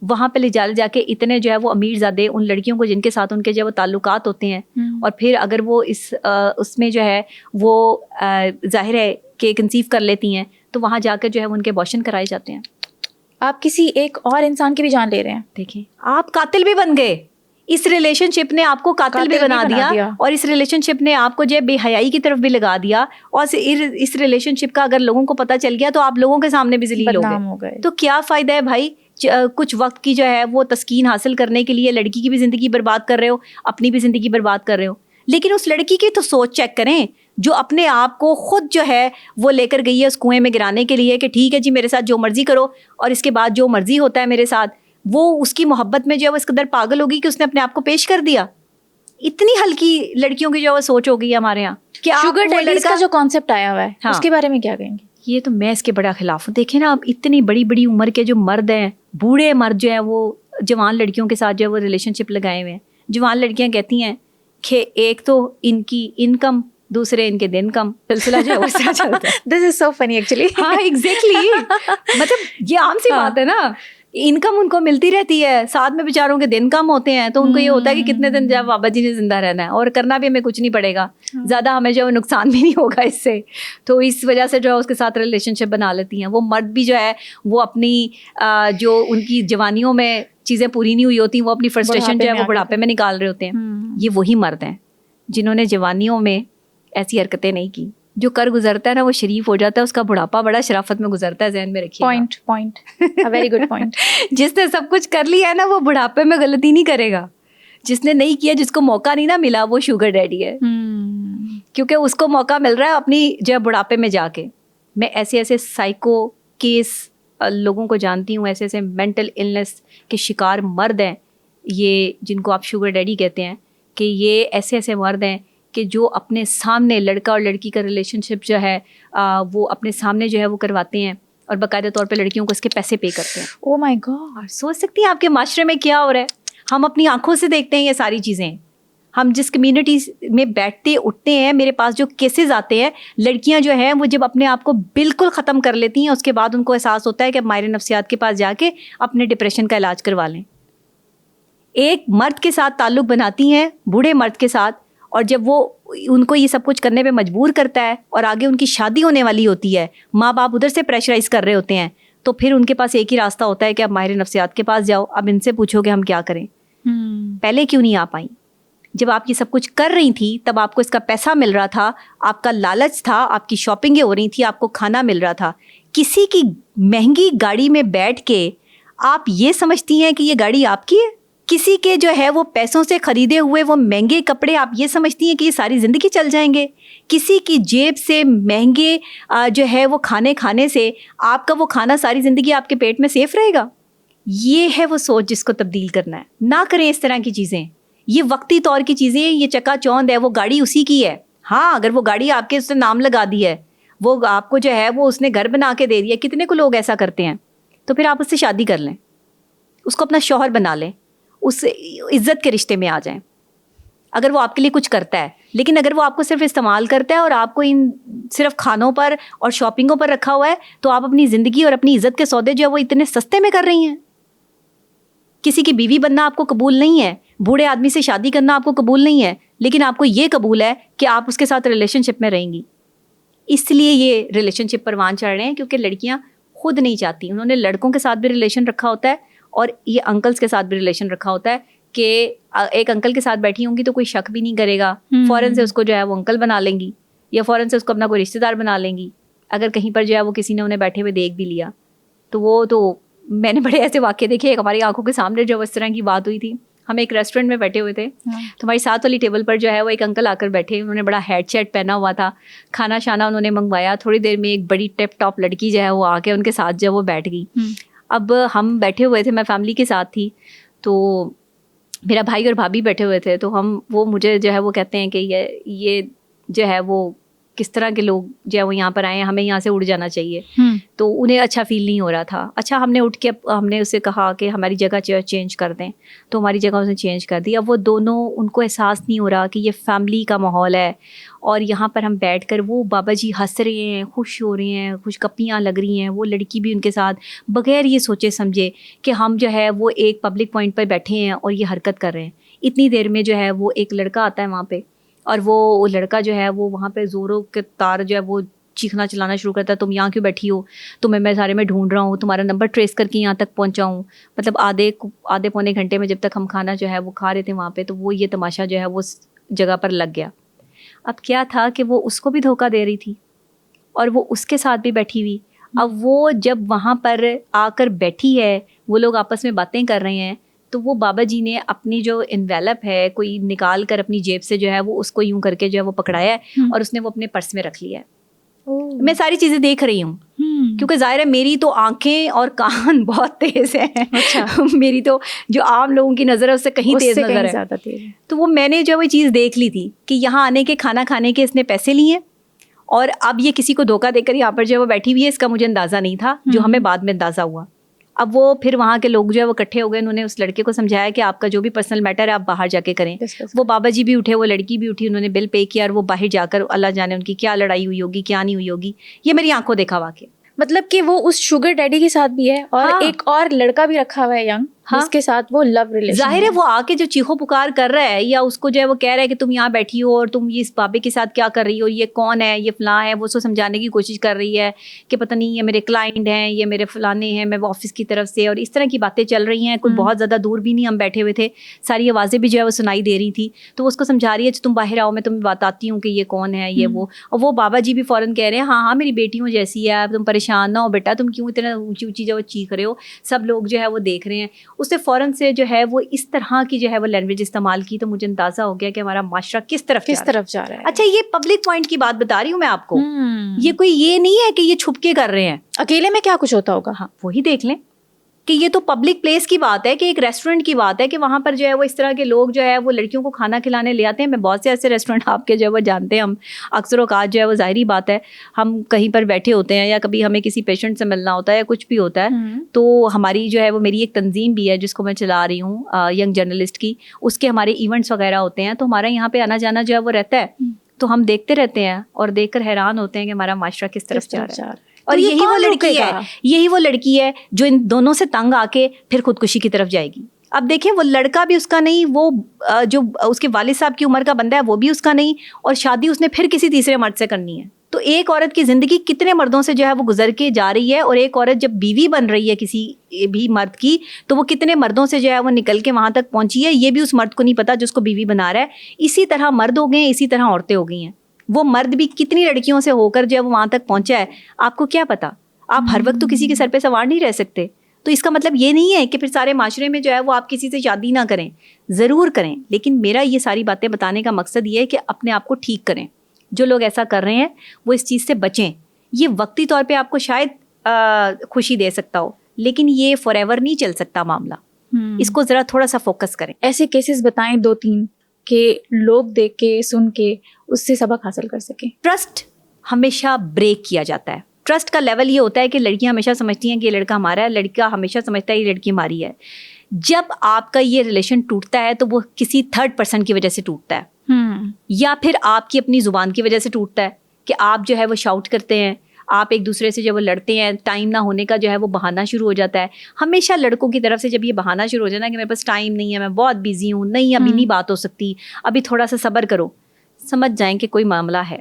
وہاں پہ لے جا کے اتنے جو ہے وہ امیر زادے ان لڑکیوں کو جن کے ساتھ ان کے جو ہے وہ تعلقات ہوتے ہیں, اور پھر اگر وہ اس میں جو ہے وہ ظاہر ہے کہ کنسیو کر لیتی ہیں تو وہاں جا کر جو ہے ان کے ایبارشن کرائے جاتے ہیں. آپ کسی ایک اور انسان کی بھی جان لے رہے ہیں. دیکھیں آپ قاتل بھی بن گئے, اس ریلیشن شپ نے آپ کو قاتل بھی بنا دیا, اور اس ریلیشن شپ نے آپ کو جو ہے بے حیائی کی طرف بھی لگا دیا, اور اس ریلیشن شپ کا اگر لوگوں کو پتہ چل گیا تو آپ لوگوں کے سامنے بھی ذلیل ہو گئے. تو کیا فائدہ ہے بھائی, کچھ وقت کی جو ہے وہ تسکین حاصل کرنے کے لیے لڑکی کی بھی زندگی برباد کر رہے ہو, اپنی بھی زندگی برباد کر رہے ہو. لیکن اس لڑکی کی تو سوچ چیک کریں جو اپنے آپ کو خود جو ہے وہ لے کر گئی ہے اس کنویں میں گرانے کے لیے کہ ٹھیک ہے جی میرے ساتھ جو مرضی کرو, اور اس کے بعد جو مرضی ہوتا ہے میرے ساتھ. وہ اس کی محبت میں جو ہے وہ اس قدر پاگل ہوگی کہ اس نے اپنے آپ کو پیش کر دیا. اتنی ہلکی لڑکیوں کی جو ہے سوچ ہو گئی ہے ہمارے یہاں. کہ شوگر ڈیڈیز کا جو کانسیپٹ آیا ہوا ہے اس کے بارے میں کیا کہیں گے؟ یہ تو میں اس کے بڑا خلاف ہوں. دیکھیں نا, اب اتنی بڑی بڑی عمر کے جو مرد ہیں, بوڑھے مرد جو ہیں, وہ جوان لڑکیوں کے ساتھ جو ہے وہ ریلیشن شپ لگائے ہوئے ہیں. جوان لڑکیاں کہتی ہیں کہ ایک تو ان کی انکم, دوسرے ان کے دن کم, سلسلہ جو ہے اس طرح چلتا ہے. دس از سو فنی ایکچولی. ہاں ایگزیکٹلی, مطلب یہ عام سی بات ہے نا, انکم ان کو ملتی رہتی ہے, ساتھ میں بیچاروں کے دن کم ہوتے ہیں, تو ان کو یہ ہوتا ہے کہ کتنے دن جب بابا جی نے زندہ رہنا ہے, اور کرنا بھی ہمیں کچھ نہیں پڑے گا, زیادہ ہمیں جو نقصان بھی نہیں ہوگا اس سے. تو اس وجہ سے جو ہے اس کے ساتھ ریلیشن شپ بنا لیتی ہیں. وہ مرد بھی جو ہے وہ اپنی جو ان کی جوانیوں میں چیزیں پوری نہیں ہوئی ہوتی, وہ اپنی فرسٹریشن جو ہے وہ بڑھاپے میں نکال رہے ہوتے ہیں. یہ وہی مرد ہیں جنہوں نے جوانیوں میں ایسی حرکتیں نہیں کی. جو کر گزرتا ہے نا وہ شریف ہو جاتا ہے, اس کا بڑھاپا بڑا شرافت میں گزرتا ہے. ذہن میں رکھیے پوائنٹ ویری گڈ پوائنٹ. جس نے سب کچھ کر لیا ہے نا وہ بڑھاپے میں غلطی نہیں کرے گا. جس نے نہیں کیا, جس کو موقع نہیں نا ملا, وہ شوگر ڈیڈی ہے. کیونکہ اس کو موقع مل رہا ہے اپنی جو ہے بڑھاپے میں جا کے. میں ایسے ایسے سائیکو کیس لوگوں کو جانتی ہوں, ایسے ایسے مینٹل النس کے شکار مرد ہیں یہ جن کو آپ شوگر ڈیڈی کہتے ہیں, کہ یہ ایسے ایسے مرد ہیں کہ جو اپنے سامنے لڑکا اور لڑکی کا ریلیشن شپ جو ہے وہ اپنے سامنے جو ہے وہ کرواتے ہیں, اور باقاعدہ طور پہ لڑکیوں کو اس کے پیسے پے کرتے ہیں. او مائی گاڈ. سوچ سکتی ہیں آپ کے معاشرے میں کیا ہو رہا ہے. ہم اپنی آنکھوں سے دیکھتے ہیں یہ ساری چیزیں. ہم جس کمیونٹی میں بیٹھتے اٹھتے ہیں, میرے پاس جو کیسز آتے ہیں, لڑکیاں جو ہیں وہ جب اپنے آپ کو بالکل ختم کر لیتی ہیں, اس کے بعد ان کو احساس ہوتا ہے کہ ماہر نفسیات کے پاس جا کے اپنے ڈپریشن کا علاج کروا لیں. ایک مرد کے ساتھ تعلق بناتی ہیں, بوڑھے مرد کے ساتھ, اور جب وہ ان کو یہ سب کچھ کرنے پہ مجبور کرتا ہے اور آگے ان کی شادی ہونے والی ہوتی ہے, ماں باپ ادھر سے پریشرائز کر رہے ہوتے ہیں, تو پھر ان کے پاس ایک ہی راستہ ہوتا ہے کہ اب ماہر نفسیات کے پاس جاؤ, اب ان سے پوچھو کہ ہم کیا کریں. پہلے کیوں نہیں آ پائیں؟ جب آپ یہ سب کچھ کر رہی تھی تب آپ کو اس کا پیسہ مل رہا تھا, آپ کا لالچ تھا, آپ کی شاپنگیں ہو رہی تھی, آپ کو کھانا مل رہا تھا. کسی کی مہنگی گاڑی میں بیٹھ کے آپ یہ سمجھتی ہیں کہ یہ گاڑی آپ کی ہے؟ کسی کے جو ہے وہ پیسوں سے خریدے ہوئے وہ مہنگے کپڑے آپ یہ سمجھتی ہیں کہ یہ ساری زندگی چل جائیں گے؟ کسی کی جیب سے مہنگے جو ہے وہ کھانے سے آپ کا وہ کھانا ساری زندگی آپ کے پیٹ میں سیف رہے گا؟ یہ ہے وہ سوچ جس کو تبدیل کرنا ہے. نہ کریں اس طرح کی چیزیں. یہ وقتی طور کی چیزیں, یہ چکا چوند ہے, وہ گاڑی اسی کی ہے. ہاں اگر وہ گاڑی آپ کے اس نے نام لگا دی ہے, وہ آپ کو جو ہے وہ اس نے گھر بنا کے دے دیا, کتنے کو لوگ ایسا کرتے ہیں, تو پھر آپ اس سے شادی کر لیں, اس کو اپنا شوہر بنا لیں, اس عزت کے رشتے میں آ جائیں. اگر وہ آپ کے لیے کچھ کرتا ہے. لیکن اگر وہ آپ کو صرف استعمال کرتا ہے اور آپ کو ان صرف کھانوں پر اور شاپنگوں پر رکھا ہوا ہے, تو آپ اپنی زندگی اور اپنی عزت کے سودے جو ہے وہ اتنے سستے میں کر رہی ہیں. کسی کی بیوی بننا آپ کو قبول نہیں ہے, بوڑھے آدمی سے شادی کرنا آپ کو قبول نہیں ہے, لیکن آپ کو یہ قبول ہے کہ آپ اس کے ساتھ ریلیشن شپ میں رہیں گی. اس لیے یہ ریلیشن شپ پروان چڑھ رہے ہیں, کیونکہ لڑکیاں خود نہیں چاہتی. انہوں نے لڑکوں کے ساتھ بھی ریلیشن رکھا ہوتا ہے اور یہ انکلس کے ساتھ بھی ریلیشن رکھا ہوتا ہے, کہ ایک انکل کے ساتھ بیٹھی ہوں گی تو کوئی شک بھی نہیں کرے گا, فوراً سے اس کو جو ہے وہ انکل بنا لیں گی, یا فوراً سے اس کو اپنا کوئی رشتہ دار بنا لیں گی. اگر کہیں پر جو ہے وہ کسی نے انہیں بیٹھے ہوئے دیکھ بھی لیا تو وہ تو میں نے بڑے ایسے واقعے دیکھے. ایک ہماری آنکھوں کے سامنے جو اس طرح کی بات ہوئی تھی, ہم ایک ریسٹورینٹ میں بیٹھے ہوئے تھے, تو ہماری ساتھ والی ٹیبل پر جو ہے وہ ایک انکل آ کر بیٹھے. انہوں نے بڑا ہیڈ سیٹ پہنا ہوا تھا, کھانا شانا انہوں نے منگوایا. تھوڑی دیر میں ایک بڑی ٹپ ٹاپ لڑکی جو ہے وہ آ کے ان کے ساتھ جو ہے وہ بیٹھ گئی. اب ہم بیٹھے ہوئے تھے, میں فیملی کے ساتھ تھی, تو میرا بھائی اور بھابھی بیٹھے ہوئے تھے. تو وہ مجھے جو ہے وہ کہتے ہیں کہ یہ جو ہے وہ کس طرح کے لوگ جو ہے وہ یہاں پر آئے ہیں, ہمیں یہاں سے اڑ جانا چاہیے. تو انہیں اچھا فیل نہیں ہو رہا تھا. اچھا ہم نے اٹھ کے ہم نے اسے کہا کہ ہماری جگہ چینج کر دیں, تو ہماری جگہ اس نے چینج کر دی. اب وہ دونوں, ان کو احساس نہیں ہو رہا کہ یہ فیملی کا ماحول ہے, اور یہاں پر ہم بیٹھ کر وہ بابا جی ہنس رہے ہیں, خوش ہو رہے ہیں, خوش کپیاں لگ رہی ہیں, وہ لڑکی بھی ان کے ساتھ, بغیر یہ سوچے سمجھے کہ ہم جو ہے وہ ایک پبلک پوائنٹ پر بیٹھے ہیں اور یہ حرکت کر رہے ہیں. اتنی دیر میں جو ہے وہ ایک لڑکا آتا ہے وہاں پہ, اور وہ لڑکا جو ہے وہ وہاں پہ زوروں کے تار جو ہے وہ چیخنا چلانا شروع کرتا ہے, تم یہاں کیوں بیٹھی ہو, تمہیں میں سارے میں ڈھونڈ رہا ہوں, تمہارا نمبر ٹریس کر کے یہاں تک پہنچا ہوں. مطلب آدھے پونے گھنٹے میں جب تک ہم کھانا جو ہے وہ کھا رہے تھے وہاں پہ, تو وہ یہ تماشا جو ہے وہ جگہ پر لگ گیا. اب کیا تھا کہ وہ اس کو بھی دھوکہ دے رہی تھی اور وہ اس کے ساتھ بھی بیٹھی ہوئی. اب وہ جب وہاں پر آ کر بیٹھی ہے, وہ لوگ آپس میں باتیں کر رہے ہیں, تو وہ بابا جی نے اپنی جو انویلپ ہے کوئی نکال کر اپنی جیب سے جو ہے وہ اس کو یوں کر کے جو ہے وہ پکڑایا ہے اور اس نے وہ اپنے پرس میں رکھ لیا ہے. میں ساری چیزیں دیکھ رہی ہوں کیونکہ ظاہر ہے میری تو آنکھیں اور کان بہت تیز ہیں, میری تو جو عام لوگوں کی نظر ہے اس سے کہیں تیز نظر ہے. تو وہ میں نے جو وہ چیز دیکھ لی تھی کہ یہاں آنے کے کھانا کھانے کے اس نے پیسے لیے اور اب یہ کسی کو دھوکہ دے کر یہاں پر جو ہے وہ بیٹھی ہوئی ہے, اس کا مجھے اندازہ نہیں تھا, جو ہمیں بعد میں اندازہ ہوا. اب وہ پھر وہاں کے لوگ جو ہے وہ اکٹھے ہو گئے, انہوں نے اس لڑکے کو سمجھایا کہ آپ کا جو بھی پرسنل میٹر ہے آپ باہر جا کے کریں. وہ بابا جی بھی اٹھے, وہ لڑکی بھی اٹھی, انہوں نے بل پے کیا اور وہ باہر جا کر اللہ جانے ان کی کیا لڑائی ہوئی ہوگی, کیا نہیں ہوئی ہوگی. یہ میری آنکھوں دیکھا واقعہ. مطلب کہ وہ اس شوگر ڈیڈی کے ساتھ بھی ہے اور ایک اور لڑکا بھی رکھا ہوا ہے ینگ, اس کے ساتھ وہ لو ریلیشن. ظاہر ہے وہ آ کے جو چیخو پکار کر رہا ہے یا اس کو جو ہے وہ کہہ رہا ہے کہ تم یہاں بیٹھی ہو اور تم اس بابے کے ساتھ کیا کر رہی ہو, یہ کون ہے, یہ فلاں ہے, وہ اس کو سمجھانے کی کوشش کر رہی ہے کہ پتہ نہیں یہ میرے کلائنٹ ہیں, یہ میرے فلانے ہیں, میں وہ آفس کی طرف سے, اور اس طرح کی باتیں چل رہی ہیں. کوئی بہت زیادہ دور بھی نہیں, ہم بیٹھے ہوئے تھے, ساری آوازیں بھی جو ہے وہ سنائی دے رہی تھی. تو وہ اس کو سمجھا رہی ہے تم باہر آؤ, میں تمہیں بتاتی ہوں کہ یہ کون ہے, یہ وہ. اور وہ بابا جی بھی فوراً کہہ رہے ہیں ہاں میری بیٹیوں جیسی ہے, تم پریشان نہ ہو بیٹا, تم کیوں اتنا اونچی اونچی جو چیخ رہے ہو, سب لوگ جو ہے وہ دیکھ رہے ہیں. اس نے فوراً سے جو ہے وہ اس طرح کی جو ہے وہ لینگویج استعمال کی, تو مجھے اندازہ ہو گیا کہ ہمارا معاشرہ کس طرف جا رہا ہے. اچھا یہ پبلک پوائنٹ کی بات بتا رہی ہوں میں آپ کو, یہ کوئی یہ نہیں ہے کہ یہ چھپ کے کر رہے ہیں. اکیلے میں کیا کچھ ہوتا ہوگا, ہاں وہی دیکھ لیں کہ یہ تو پبلک پلیس کی بات ہے, کہ ایک ریسٹورینٹ کی بات ہے کہ وہاں پر جو ہے وہ اس طرح کے لوگ جو ہے وہ لڑکیوں کو کھانا کھلانے لے آتے ہیں. میں بہت سے ایسے ریسٹورینٹ آپ کے جو ہے وہ جانتے ہیں, ہم اکثر اوقات جو ہے وہ ظاہری بات ہے ہم کہیں پر بیٹھے ہوتے ہیں یا کبھی ہمیں کسی پیشنٹ سے ملنا ہوتا ہے یا کچھ بھی ہوتا ہے, تو ہماری جو ہے وہ میری ایک تنظیم بھی ہے جس کو میں چلا رہی ہوں ینگ جرنلسٹ کی, اس کے ہمارے ایونٹس وغیرہ ہوتے ہیں, تو ہمارا یہاں پہ آنا جانا جو ہے وہ رہتا ہے. تو ہم دیکھتے رہتے ہیں اور دیکھ کر حیران ہوتے ہیں کہ ہمارا معاشرہ کس طرف جا رہا ہے. اور یہی وہ لڑکی ہے جو ان دونوں سے تنگ آ کے پھر خودکشی کی طرف جائے گی. اب دیکھیں وہ لڑکا بھی اس کا نہیں, وہ جو اس کے والد صاحب کی عمر کا بندہ ہے وہ بھی اس کا نہیں, اور شادی اس نے پھر کسی تیسرے مرد سے کرنی ہے. تو ایک عورت کی زندگی کتنے مردوں سے جو ہے وہ گزر کے جا رہی ہے, اور ایک عورت جب بیوی بن رہی ہے کسی بھی مرد کی, تو وہ کتنے مردوں سے جو ہے وہ نکل کے وہاں تک پہنچی ہے, یہ بھی اس مرد کو نہیں پتا جس کو بیوی بنا رہا ہے. اسی طرح مرد ہو گئے ہیں, اسی طرح عورتیں ہو گئی ہیں. وہ مرد بھی کتنی لڑکیوں سے ہو کر جو ہے وہ وہاں تک پہنچا ہے, آپ کو کیا پتا. آپ ہر وقت تو کسی کے سر پہ سوار نہیں رہ سکتے. تو اس کا مطلب یہ نہیں ہے کہ پھر سارے معاشرے میں جو ہے وہ آپ کسی سے شادی نہ کریں, ضرور کریں, لیکن میرا یہ ساری باتیں بتانے کا مقصد یہ ہے کہ اپنے آپ کو ٹھیک کریں. جو لوگ ایسا کر رہے ہیں وہ اس چیز سے بچیں. یہ وقتی طور پہ آپ کو شاید خوشی دے سکتا ہو, لیکن یہ فار ایور نہیں چل سکتا معاملہ. اس کو ذرا تھوڑا سا فوکس کریں. ایسے کیسز بتائیں 2-3 کہ لوگ دیکھ کے سن کے اس سے سبق حاصل کر سکیں. ٹرسٹ ہمیشہ بریک کیا جاتا ہے. ٹرسٹ کا لیول یہ ہوتا ہے کہ لڑکیاں ہمیشہ سمجھتی ہیں کہ یہ لڑکا ہمارا ہے, لڑکا ہمیشہ سمجھتا ہے یہ لڑکی ہماری ہے. جب آپ کا یہ ریلیشن ٹوٹتا ہے تو وہ کسی تھرڈ پرسن کی وجہ سے ٹوٹتا ہے, یا پھر آپ کی اپنی زبان کی وجہ سے ٹوٹتا ہے کہ آپ جو ہے وہ شاؤٹ کرتے ہیں, آپ ایک دوسرے سے جب وہ لڑتے ہیں, ٹائم نہ ہونے کا جو ہے وہ بہانہ شروع ہو جاتا ہے. ہمیشہ لڑکوں کی طرف سے جب یہ بہانہ شروع ہو جانا کہ میرے پاس ٹائم نہیں ہے, میں بہت بیزی ہوں, نہیں ابھی نہیں بات ہو سکتی, ابھی تھوڑا سا صبر کرو, سمجھ جائیں کہ کوئی معاملہ ہے.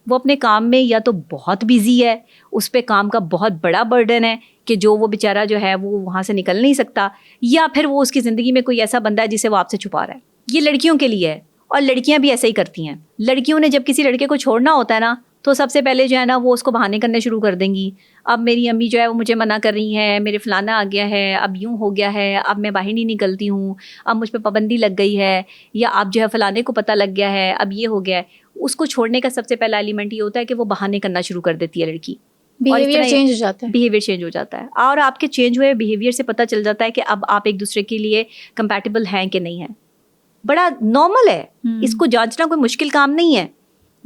وہ اپنے کام میں یا تو بہت بیزی ہے, اس پہ کام کا بہت بڑا برڈن ہے کہ جو وہ بیچارہ جو ہے وہ وہاں سے نکل نہیں سکتا, یا پھر وہ اس کی زندگی میں کوئی ایسا بندہ ہے جسے وہ آپ سے چھپا رہا ہے. یہ لڑکیوں کے لیے ہے, اور لڑکیاں بھی ایسا ہی کرتی ہیں. لڑکیوں نے جب کسی لڑکے کو چھوڑنا ہوتا ہے نا, تو سب سے پہلے جو ہے نا وہ اس کو بہانے کرنے شروع کر دیں گی. اب میری امی جو ہے وہ مجھے منع کر رہی ہیں, میرے فلانا آ گیا ہے, اب یوں ہو گیا ہے, اب میں باہر نہیں نکلتی ہوں, اب مجھ پہ پابندی لگ گئی ہے, یا اب جو ہے فلانے کو پتہ لگ گیا ہے, اب یہ ہو گیا ہے. اس کو چھوڑنے کا سب سے پہلا ایلیمنٹ یہ ہوتا ہے کہ وہ بہانے کرنا شروع کر دیتی ہے لڑکی. بیہیویئر چینج ہو جاتا ہے. بیہیویئر چینج ہو جاتا ہے, اور آپ کے چینج ہوئے بیہیویئر سے پتہ چل جاتا ہے کہ اب آپ ایک دوسرے کے لیے کمپیٹیبل ہیں کہ نہیں ہیں. بڑا نارمل ہے, اس کو جانچنا کوئی مشکل کام نہیں ہے.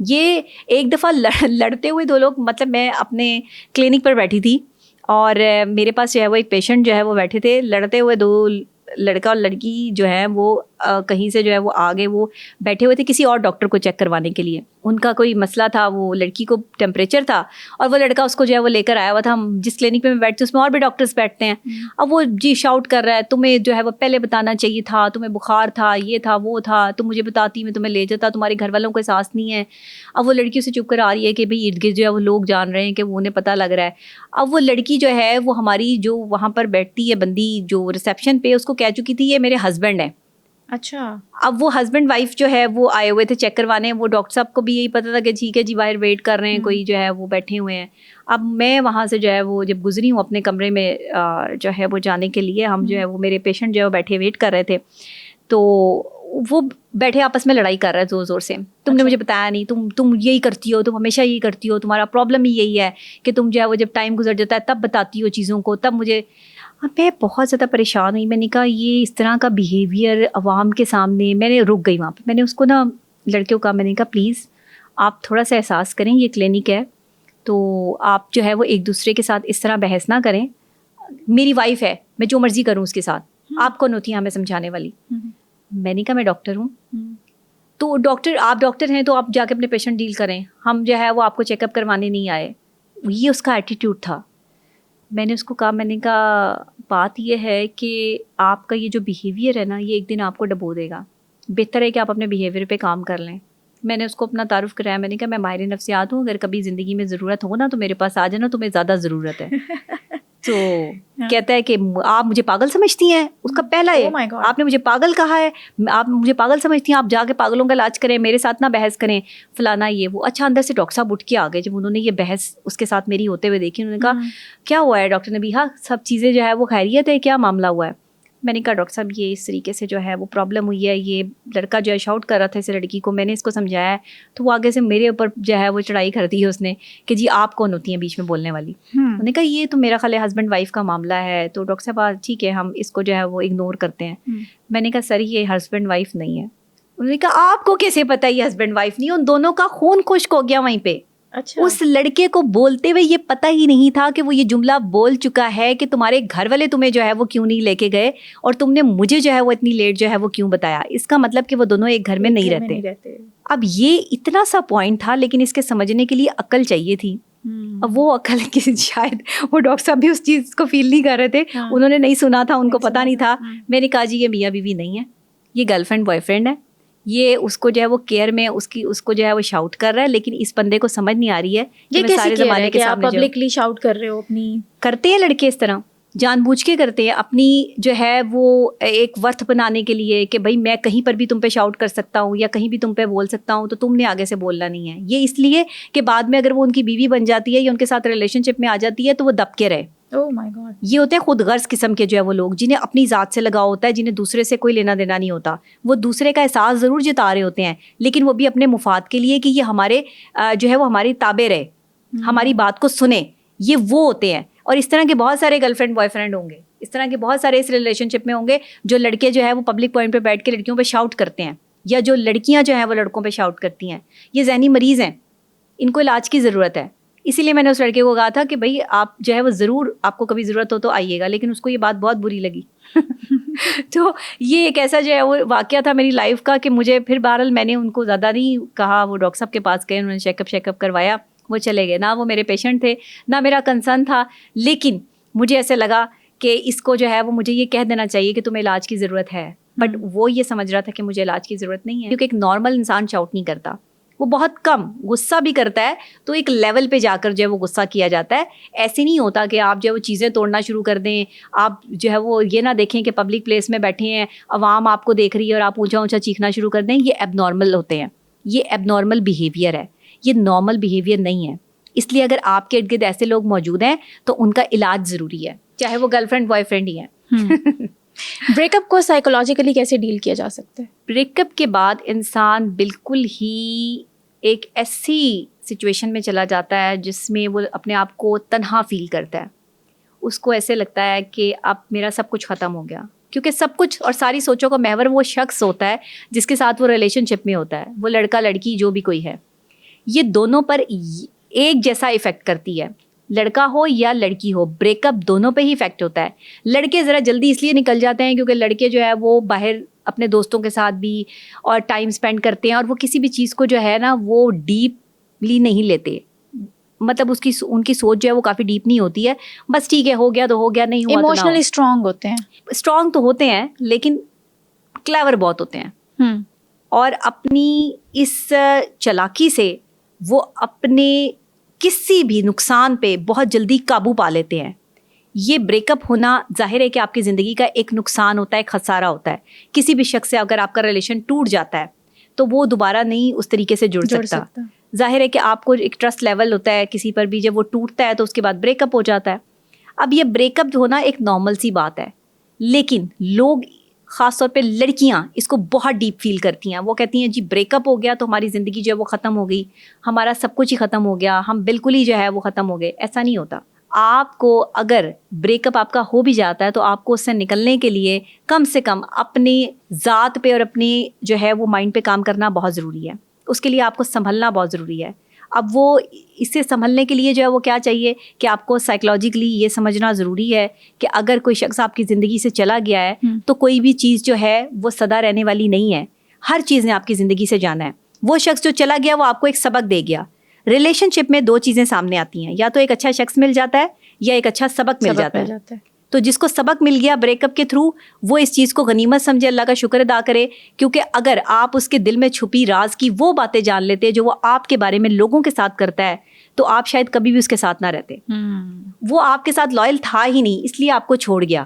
یہ ایک دفعہ لڑتے ہوئے 2 لوگ, مطلب میں اپنے کلینک پر بیٹھی تھی اور میرے پاس جو ہے وہ ایک پیشنٹ جو ہے وہ بیٹھے تھے, لڑتے ہوئے 2 لڑکا اور لڑکی جو ہے وہ کہیں سے جو ہے وہ آگے وہ بیٹھے ہوئے تھے کسی اور ڈاکٹر کو چیک کروانے کے لیے. ان کا کوئی مسئلہ تھا, وہ لڑکی کو ٹیمپریچر تھا اور وہ لڑکا اس کو جو ہے وہ لے کر آیا ہوا تھا. ہم جس کلینک پہ میں بیٹھتے اس میں اور بھی ڈاکٹرس بیٹھتے ہیں. اب وہ جی شاؤٹ کر رہا ہے, تمہیں جو ہے وہ پہلے بتانا چاہیے تھا, تمہیں بخار تھا, یہ تھا, وہ تھا, تم مجھے بتاتی, میں تمہیں لے جاتا, تمہارے گھر والوں کو احساس نہیں ہے. اب وہ لڑکی اسے چپ کر آ رہی ہے کہ بھئی ارد گرد جو ہے وہ لوگ جان رہے ہیں, کہ وہ انہیں پتہ لگ رہا ہے. اب وہ لڑکی جو ہے وہ ہماری جو وہاں پر بیٹھتی ہے بندی جو ریسیپشن پہ, اس کو کہہ چکی تھی یہ میرے ہسبینڈ ہیں. اچھا. اب وہ ہسبینڈ وائف جو ہے وہ آئے ہوئے تھے چیک کروانے. وہ ڈاکٹر صاحب کو بھی یہی پتا تھا کہ ٹھیک ہے جی باہر ویٹ کر رہے ہیں, کوئی جو ہے وہ بیٹھے ہوئے ہیں. اب میں وہاں سے جو ہے وہ جب گزری ہوں اپنے کمرے میں جو ہے وہ جانے کے لیے, ہم جو ہے وہ میرے پیشنٹ جو ہے وہ بیٹھے ویٹ کر رہے تھے, تو وہ بیٹھے آپس میں لڑائی کر رہے زور زور سے. تم نے مجھے بتایا نہیں, تم یہی کرتی ہو, تم ہمیشہ یہی کرتی ہو, تمہارا پرابلم ہی یہی ہے کہ تم جو ہے وہ جب ٹائم گزر جاتا ہے تب بتاتی ہو چیزوں کو, تب مجھے. میں بہت زیادہ پریشان ہوئی. میں نے کہا یہ اس طرح کا بیہیویئر عوام کے سامنے, میں نے رک گئی وہاں پہ. میں نے اس کو نا لڑکے کو کہا, میں نے کہا پلیز آپ تھوڑا سا احساس کریں, یہ کلینک ہے تو آپ جو ہے وہ ایک دوسرے کے ساتھ اس طرح بحث نہ کریں. میری وائف ہے, میں جو مرضی کروں اس کے ساتھ, آپ کون ہوتی ہیں ہمیں سمجھانے والی. میں نے کہا میں ڈاکٹر ہوں, تو آپ ڈاکٹر ہیں تو آپ جا کے اپنے پیشنٹ ڈیل کریں, ہم جو ہے وہ آپ کو چیک اپ کروانے نہیں آئے. یہ اس کا ایٹیٹیوڈ تھا. میں نے اس کو کہا, میں نے کہا بات یہ ہے کہ آپ کا یہ جو بیہیویئر ہے نا یہ ایک دن آپ کو ڈبو دے گا, بہتر ہے کہ آپ اپنے بیہیویئر پہ کام کر لیں. میں نے اس کو اپنا تعارف کرایا. میں نے کہا میں ماہر نفسیات ہوں, اگر کبھی زندگی میں ضرورت ہو نا تو میرے پاس آ جانا, تمہیں زیادہ ضرورت ہے. تو کہتا ہے کہ آپ مجھے پاگل سمجھتی ہیں. اس کا پہلا ہے آپ نے مجھے پاگل کہا ہے, آپ مجھے پاگل سمجھتی ہیں, آپ جا کے پاگلوں کا علاج کریں, میرے ساتھ نہ بحث کریں, فلانا یہ وہ. اچھا اندر سے ڈاکٹر صاحب اٹھ کے آ گئے جب انہوں نے یہ بحث اس کے ساتھ میری ہوتے ہوئے دیکھی. انہوں نے کہا کیا ہوا ہے ڈاکٹر نبیہہ, سب چیزیں جو ہے وہ خیریت ہے, کیا معاملہ ہوا ہے. میں نے کہا ڈاکٹر صاحب یہ اس طریقے سے جو ہے وہ پرابلم ہوئی ہے, یہ لڑکا جو ہے شاؤٹ کر رہا تھا اس لڑکی کو, میں نے اس کو سمجھایا ہے تو وہ آگے سے میرے اوپر جو ہے وہ چڑھائی کر دی ہے اس نے کہ جی آپ کون ہوتی ہیں بیچ میں بولنے والی. انہوں نے کہا یہ تو میرا خیال ہے ہسبینڈ وائف کا معاملہ ہے, تو ڈاکٹر صاحب ٹھیک ہے ہم اس کو جو ہے وہ اگنور کرتے ہیں. میں نے کہا سر یہ ہسبینڈ وائف نہیں ہے. انہوں نے کہا آپ کو کیسے پتہ یہ ہسبینڈ وائف نہیں ہے, ان دونوں کا خون خشک ہو گیا وہیں پہ. اچھا. اس لڑکے کو بولتے ہوئے یہ پتہ ہی نہیں تھا کہ وہ یہ جملہ بول چکا ہے کہ تمہارے گھر والے تمہیں جو ہے وہ کیوں نہیں لے کے گئے اور تم نے مجھے جو ہے وہ اتنی لیٹ جو ہے وہ کیوں بتایا. اس کا مطلب کہ وہ دونوں ایک گھر میں نہیں رہتے. اب یہ اتنا سا پوائنٹ تھا, لیکن اس کے سمجھنے کے لیے عقل چاہیے تھی. اب وہ عقل کی شاید وہ ڈاکٹر صاحب بھی اس چیز کو فیل نہیں کر رہے تھے, انہوں نے نہیں سنا تھا, ان کو پتہ نہیں تھا. میں نے کہا جی یہ میاں بیوی نہیں ہے, یہ گرل فرینڈ بوائے فرینڈ ہے. یہ اس کو جو ہے وہ کیئر میں اس کو جو ہے وہ شاؤٹ کر رہا ہے, لیکن اس بندے کو سمجھ نہیں آ رہی ہے یہ کیسے زمانے کے سامنے پبلکلی شاؤٹ کر رہے ہو. اپنی کرتے ہیں لڑکے اس طرح, جان بوجھ کے کرتے ہیں, اپنی جو ہے وہ ایک ورتھ بنانے کے لیے کہ بھائی میں کہیں پر بھی تم پہ شاؤٹ کر سکتا ہوں یا کہیں بھی تم پہ بول سکتا ہوں, تو تم نے آگے سے بولنا نہیں ہے. یہ اس لیے کہ بعد میں اگر وہ ان کی بیوی بن جاتی ہے یا ان کے ساتھ ریلیشن شپ میں آ جاتی ہے تو وہ دب کے رہے. یہ ہوتے ہیں خود غرض قسم کے جو ہے وہ لوگ, جنہیں اپنی ذات سے لگاؤ ہوتا ہے, جنہیں دوسرے سے کوئی لینا دینا نہیں ہوتا. وہ دوسرے کا احساس ضرور جتا رہے ہوتے ہیں, لیکن وہ بھی اپنے مفاد کے لیے کہ یہ ہمارے جو ہے وہ ہماری تابع رہے, ہماری بات کو سنیں. یہ وہ ہوتے ہیں. اور اس طرح کے بہت سارے گرل فرینڈ بوائے فرینڈ ہوں گے, اس طرح کے بہت سارے اس ریلیشن شپ میں ہوں گے جو لڑکے جو ہے وہ پبلک پوائنٹ پہ بیٹھ کے لڑکیوں پہ شاؤٹ کرتے ہیں, یا جو لڑکیاں جو ہیں وہ لڑکوں پہ شاؤٹ کرتی ہیں. یہ ذہنی مریض ہیں, ان کو علاج کی ضرورت ہے. اسی لیے میں نے اس لڑکے کو کہا تھا کہ بھائی آپ جو ہے وہ ضرور آپ کو کبھی ضرورت ہو تو آئیے گا, لیکن اس کو یہ بات بہت بری لگی. تو یہ ایک ایسا جو ہے وہ واقعہ تھا میری لائف کا کہ مجھے پھر بہرحال میں نے ان کو زیادہ نہیں کہا. وہ ڈاکٹر صاحب کے پاس گئے, انہوں نے چیک اپ کروایا, وہ چلے گئے. نہ وہ میرے پیشنٹ تھے نہ میرا کنسرن تھا, لیکن مجھے ایسے لگا کہ اس کو جو ہے وہ مجھے یہ کہہ دینا چاہیے کہ تمہیں علاج کی ضرورت ہے. بٹ وہ یہ سمجھ رہا تھا کہ مجھے علاج کی ضرورت نہیں ہے, کیونکہ ایک نارمل انسان شاؤٹ نہیں کرتا, وہ بہت کم غصہ بھی کرتا ہے تو ایک لیول پہ جا کر جو ہے وہ غصہ کیا جاتا ہے. ایسے نہیں ہوتا کہ آپ جو ہے وہ چیزیں توڑنا شروع کر دیں, آپ جو ہے وہ یہ نہ دیکھیں کہ پبلک پلیس میں بیٹھے ہیں, عوام آپ کو دیکھ رہی ہے اور آپ اونچا اونچا چیخنا شروع کر دیں. یہ ایب نارمل ہوتے ہیں, یہ ایب نارمل بیہیویئر ہے, یہ نارمل بیہیویئر نہیں ہے. اس لیے اگر آپ کے ارد گرد ایسے لوگ موجود ہیں تو ان کا علاج ضروری ہے, چاہے وہ گرل فرینڈ بوائے فرینڈ ہی ہیں. بریک اپ کو سائیکولوجیکلی کیسے ڈیل کیا جا سکتا ہے؟ بریک اپ کے بعد انسان بالکل ہی ایک ایسی سچویشن میں چلا جاتا ہے جس میں وہ اپنے آپ کو تنہا فیل کرتا ہے. اس کو ایسے لگتا ہے کہ اب میرا سب کچھ ختم ہو گیا, کیونکہ سب کچھ اور ساری سوچوں کا محور وہ شخص ہوتا ہے جس کے ساتھ وہ ریلیشن شپ میں ہوتا ہے. وہ لڑکا لڑکی جو بھی کوئی ہے, یہ دونوں پر ایک جیسا افیکٹ کرتی ہے. لڑکا ہو یا لڑکی ہو, بریک اپ دونوں پہ ہی افیکٹ ہوتا ہے. لڑکے ذرا جلدی اس لیے نکل جاتے ہیں کیونکہ لڑکے جو ہے وہ باہر اپنے دوستوں کے ساتھ بھی اور ٹائم اسپینڈ کرتے ہیں, اور وہ کسی بھی چیز کو جو ہے نا وہ ڈیپلی نہیں لیتے, مطلب ان کی سوچ جو ہے وہ کافی ڈیپ نہیں ہوتی ہے, بس ٹھیک ہے ہو گیا تو ہو گیا, نہیں ہوا تو نہ ہو. ایموشنلی اسٹرانگ ہوتے ہیں, اسٹرانگ تو ہوتے ہیں لیکن کلیور بہت ہوتے ہیں, اور اپنی اس چالاکی سے وہ اپنے کسی بھی نقصان پہ بہت جلدی قابو پا لیتے ہیں. یہ بریک اپ ہونا ظاہر ہے کہ آپ کی زندگی کا ایک نقصان ہوتا ہے, ایک خسارہ ہوتا ہے. کسی بھی شخص سے اگر آپ کا ریلیشن ٹوٹ جاتا ہے تو وہ دوبارہ نہیں اس طریقے سے جڑ سکتا. ظاہر ہے کہ آپ کو ایک ٹرسٹ لیول ہوتا ہے کسی پر بھی, جب وہ ٹوٹتا ہے تو اس کے بعد بریک اپ ہو جاتا ہے. اب یہ بریک اپ ہونا ایک نارمل سی بات ہے, لیکن لوگ خاص طور پہ لڑکیاں اس کو بہت ڈیپ فیل کرتی ہیں. وہ کہتی ہیں جی بریک اپ ہو گیا تو ہماری زندگی جو ہے وہ ختم ہو گئی, ہمارا سب کچھ ہی ختم ہو گیا, ہم بالکل ہی جو ہے وہ ختم ہو گئے. ایسا نہیں ہوتا. آپ کو اگر بریک اپ آپ کا ہو بھی جاتا ہے تو آپ کو اس سے نکلنے کے لیے کم سے کم اپنی ذات پہ اور اپنی جو ہے وہ مائنڈ پہ کام کرنا بہت ضروری ہے. اس کے لیے آپ کو سنبھلنا بہت ضروری ہے. اب وہ اس سے سنبھلنے کے لیے جو ہے وہ کیا چاہیے کہ آپ کو سائیکلوجیکلی یہ سمجھنا ضروری ہے کہ اگر کوئی شخص آپ کی زندگی سے چلا گیا ہے تو کوئی بھی چیز جو ہے وہ سدا رہنے والی نہیں ہے. ہر چیز نے آپ کی زندگی سے جانا ہے. وہ شخص جو چلا گیا وہ آپ کو ایک سبق دے گیا. ریلیشن شپ میں دو چیزیں سامنے آتی ہیں, یا تو ایک اچھا شخص مل جاتا ہے یا ایک اچھا سبق مل جاتا ہے. تو جس کو سبق مل گیا بریک اپ کے تھرو, وہ اس چیز کو غنیمت سمجھے, اللہ کا شکر ادا کرے, کیونکہ اگر آپ اس کے دل میں چھپی راز کی وہ باتیں جان لیتے جو وہ آپ کے بارے میں لوگوں کے ساتھ کرتا ہے تو آپ شاید کبھی بھی اس کے ساتھ نہ رہتے. وہ آپ کے ساتھ لائل تھا ہی نہیں, اس لیے آپ کو چھوڑ گیا.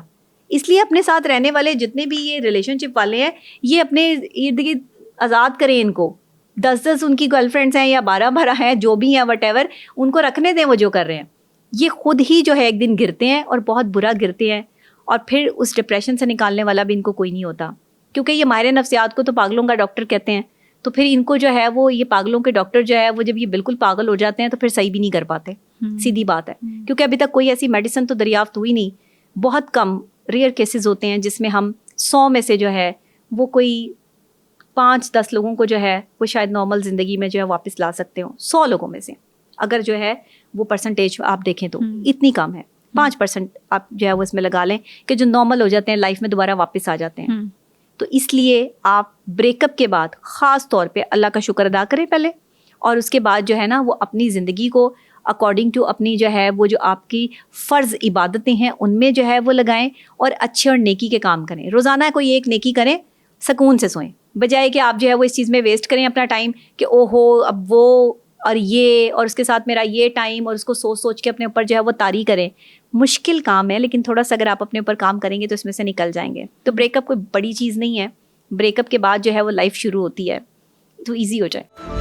اس لیے اپنے ساتھ رہنے والے جتنے بھی یہ ریلیشن شپ والے ہیں یہ اپنے ارد گرد آزاد کریں ان کو. 10 ان کی گرل فرینڈس ہیں یا 12 ہیں, جو بھی ہیں وٹ ایور, ان کو رکھنے دیں وہ جو کر رہے ہیں. یہ خود ہی جو ہے ایک دن گرتے ہیں اور بہت برا گرتے ہیں, اور پھر اس ڈپریشن سے نکالنے والا بھی ان کو کوئی نہیں ہوتا, کیونکہ یہ ماہر نفسیات کو تو پاگلوں کا ڈاکٹر کہتے ہیں. تو پھر ان کو جو ہے وہ یہ پاگلوں کے ڈاکٹر جو ہے وہ جب یہ بالکل پاگل ہو جاتے ہیں تو پھر صحیح بھی نہیں کر پاتے. سیدھی بات ہے, کیونکہ ابھی تک کوئی ایسی میڈیسن تو دریافت ہوئی نہیں. بہت کم ریئر کیسز ہوتے ہیں جس میں ہم 100 میں سے جو ہے وہ کوئی 5-10 لوگوں کو جو ہے وہ شاید نارمل زندگی میں جو ہے واپس لا سکتے ہوں. 100 لوگوں میں سے اگر جو ہے وہ پرسنٹیج آپ دیکھیں تو اتنی کم ہے. 5% آپ جو ہے وہ اس میں لگا لیں کہ جو نارمل ہو جاتے ہیں لائف میں دوبارہ واپس آ جاتے ہیں. تو اس لیے آپ بریک اپ کے بعد خاص طور پہ اللہ کا شکر ادا کریں پہلے, اور اس کے بعد جو ہے نا وہ اپنی زندگی کو اکارڈنگ ٹو اپنی جو ہے وہ جو آپ کی فرض عبادتیں ہیں ان میں جو ہے وہ لگائیں, اور اچھے اور نیکی کے کام کریں. روزانہ کوئی ایک نیکی کریں, سکون سے سوئیں, بجائے کہ آپ جو ہے وہ اس چیز میں ویسٹ کریں اپنا ٹائم کہ او ہو اب وہ اور یہ اور اس کے ساتھ میرا یہ ٹائم, اور اس کو سوچ کے اپنے اوپر جو ہے وہ طاری کریں. مشکل کام ہے لیکن تھوڑا سا اگر آپ اپنے اوپر کام کریں گے تو اس میں سے نکل جائیں گے. تو بریک اپ کوئی بڑی چیز نہیں ہے, بریک اپ کے بعد جو ہے وہ لائف شروع ہوتی ہے تو ایزی ہو جائے.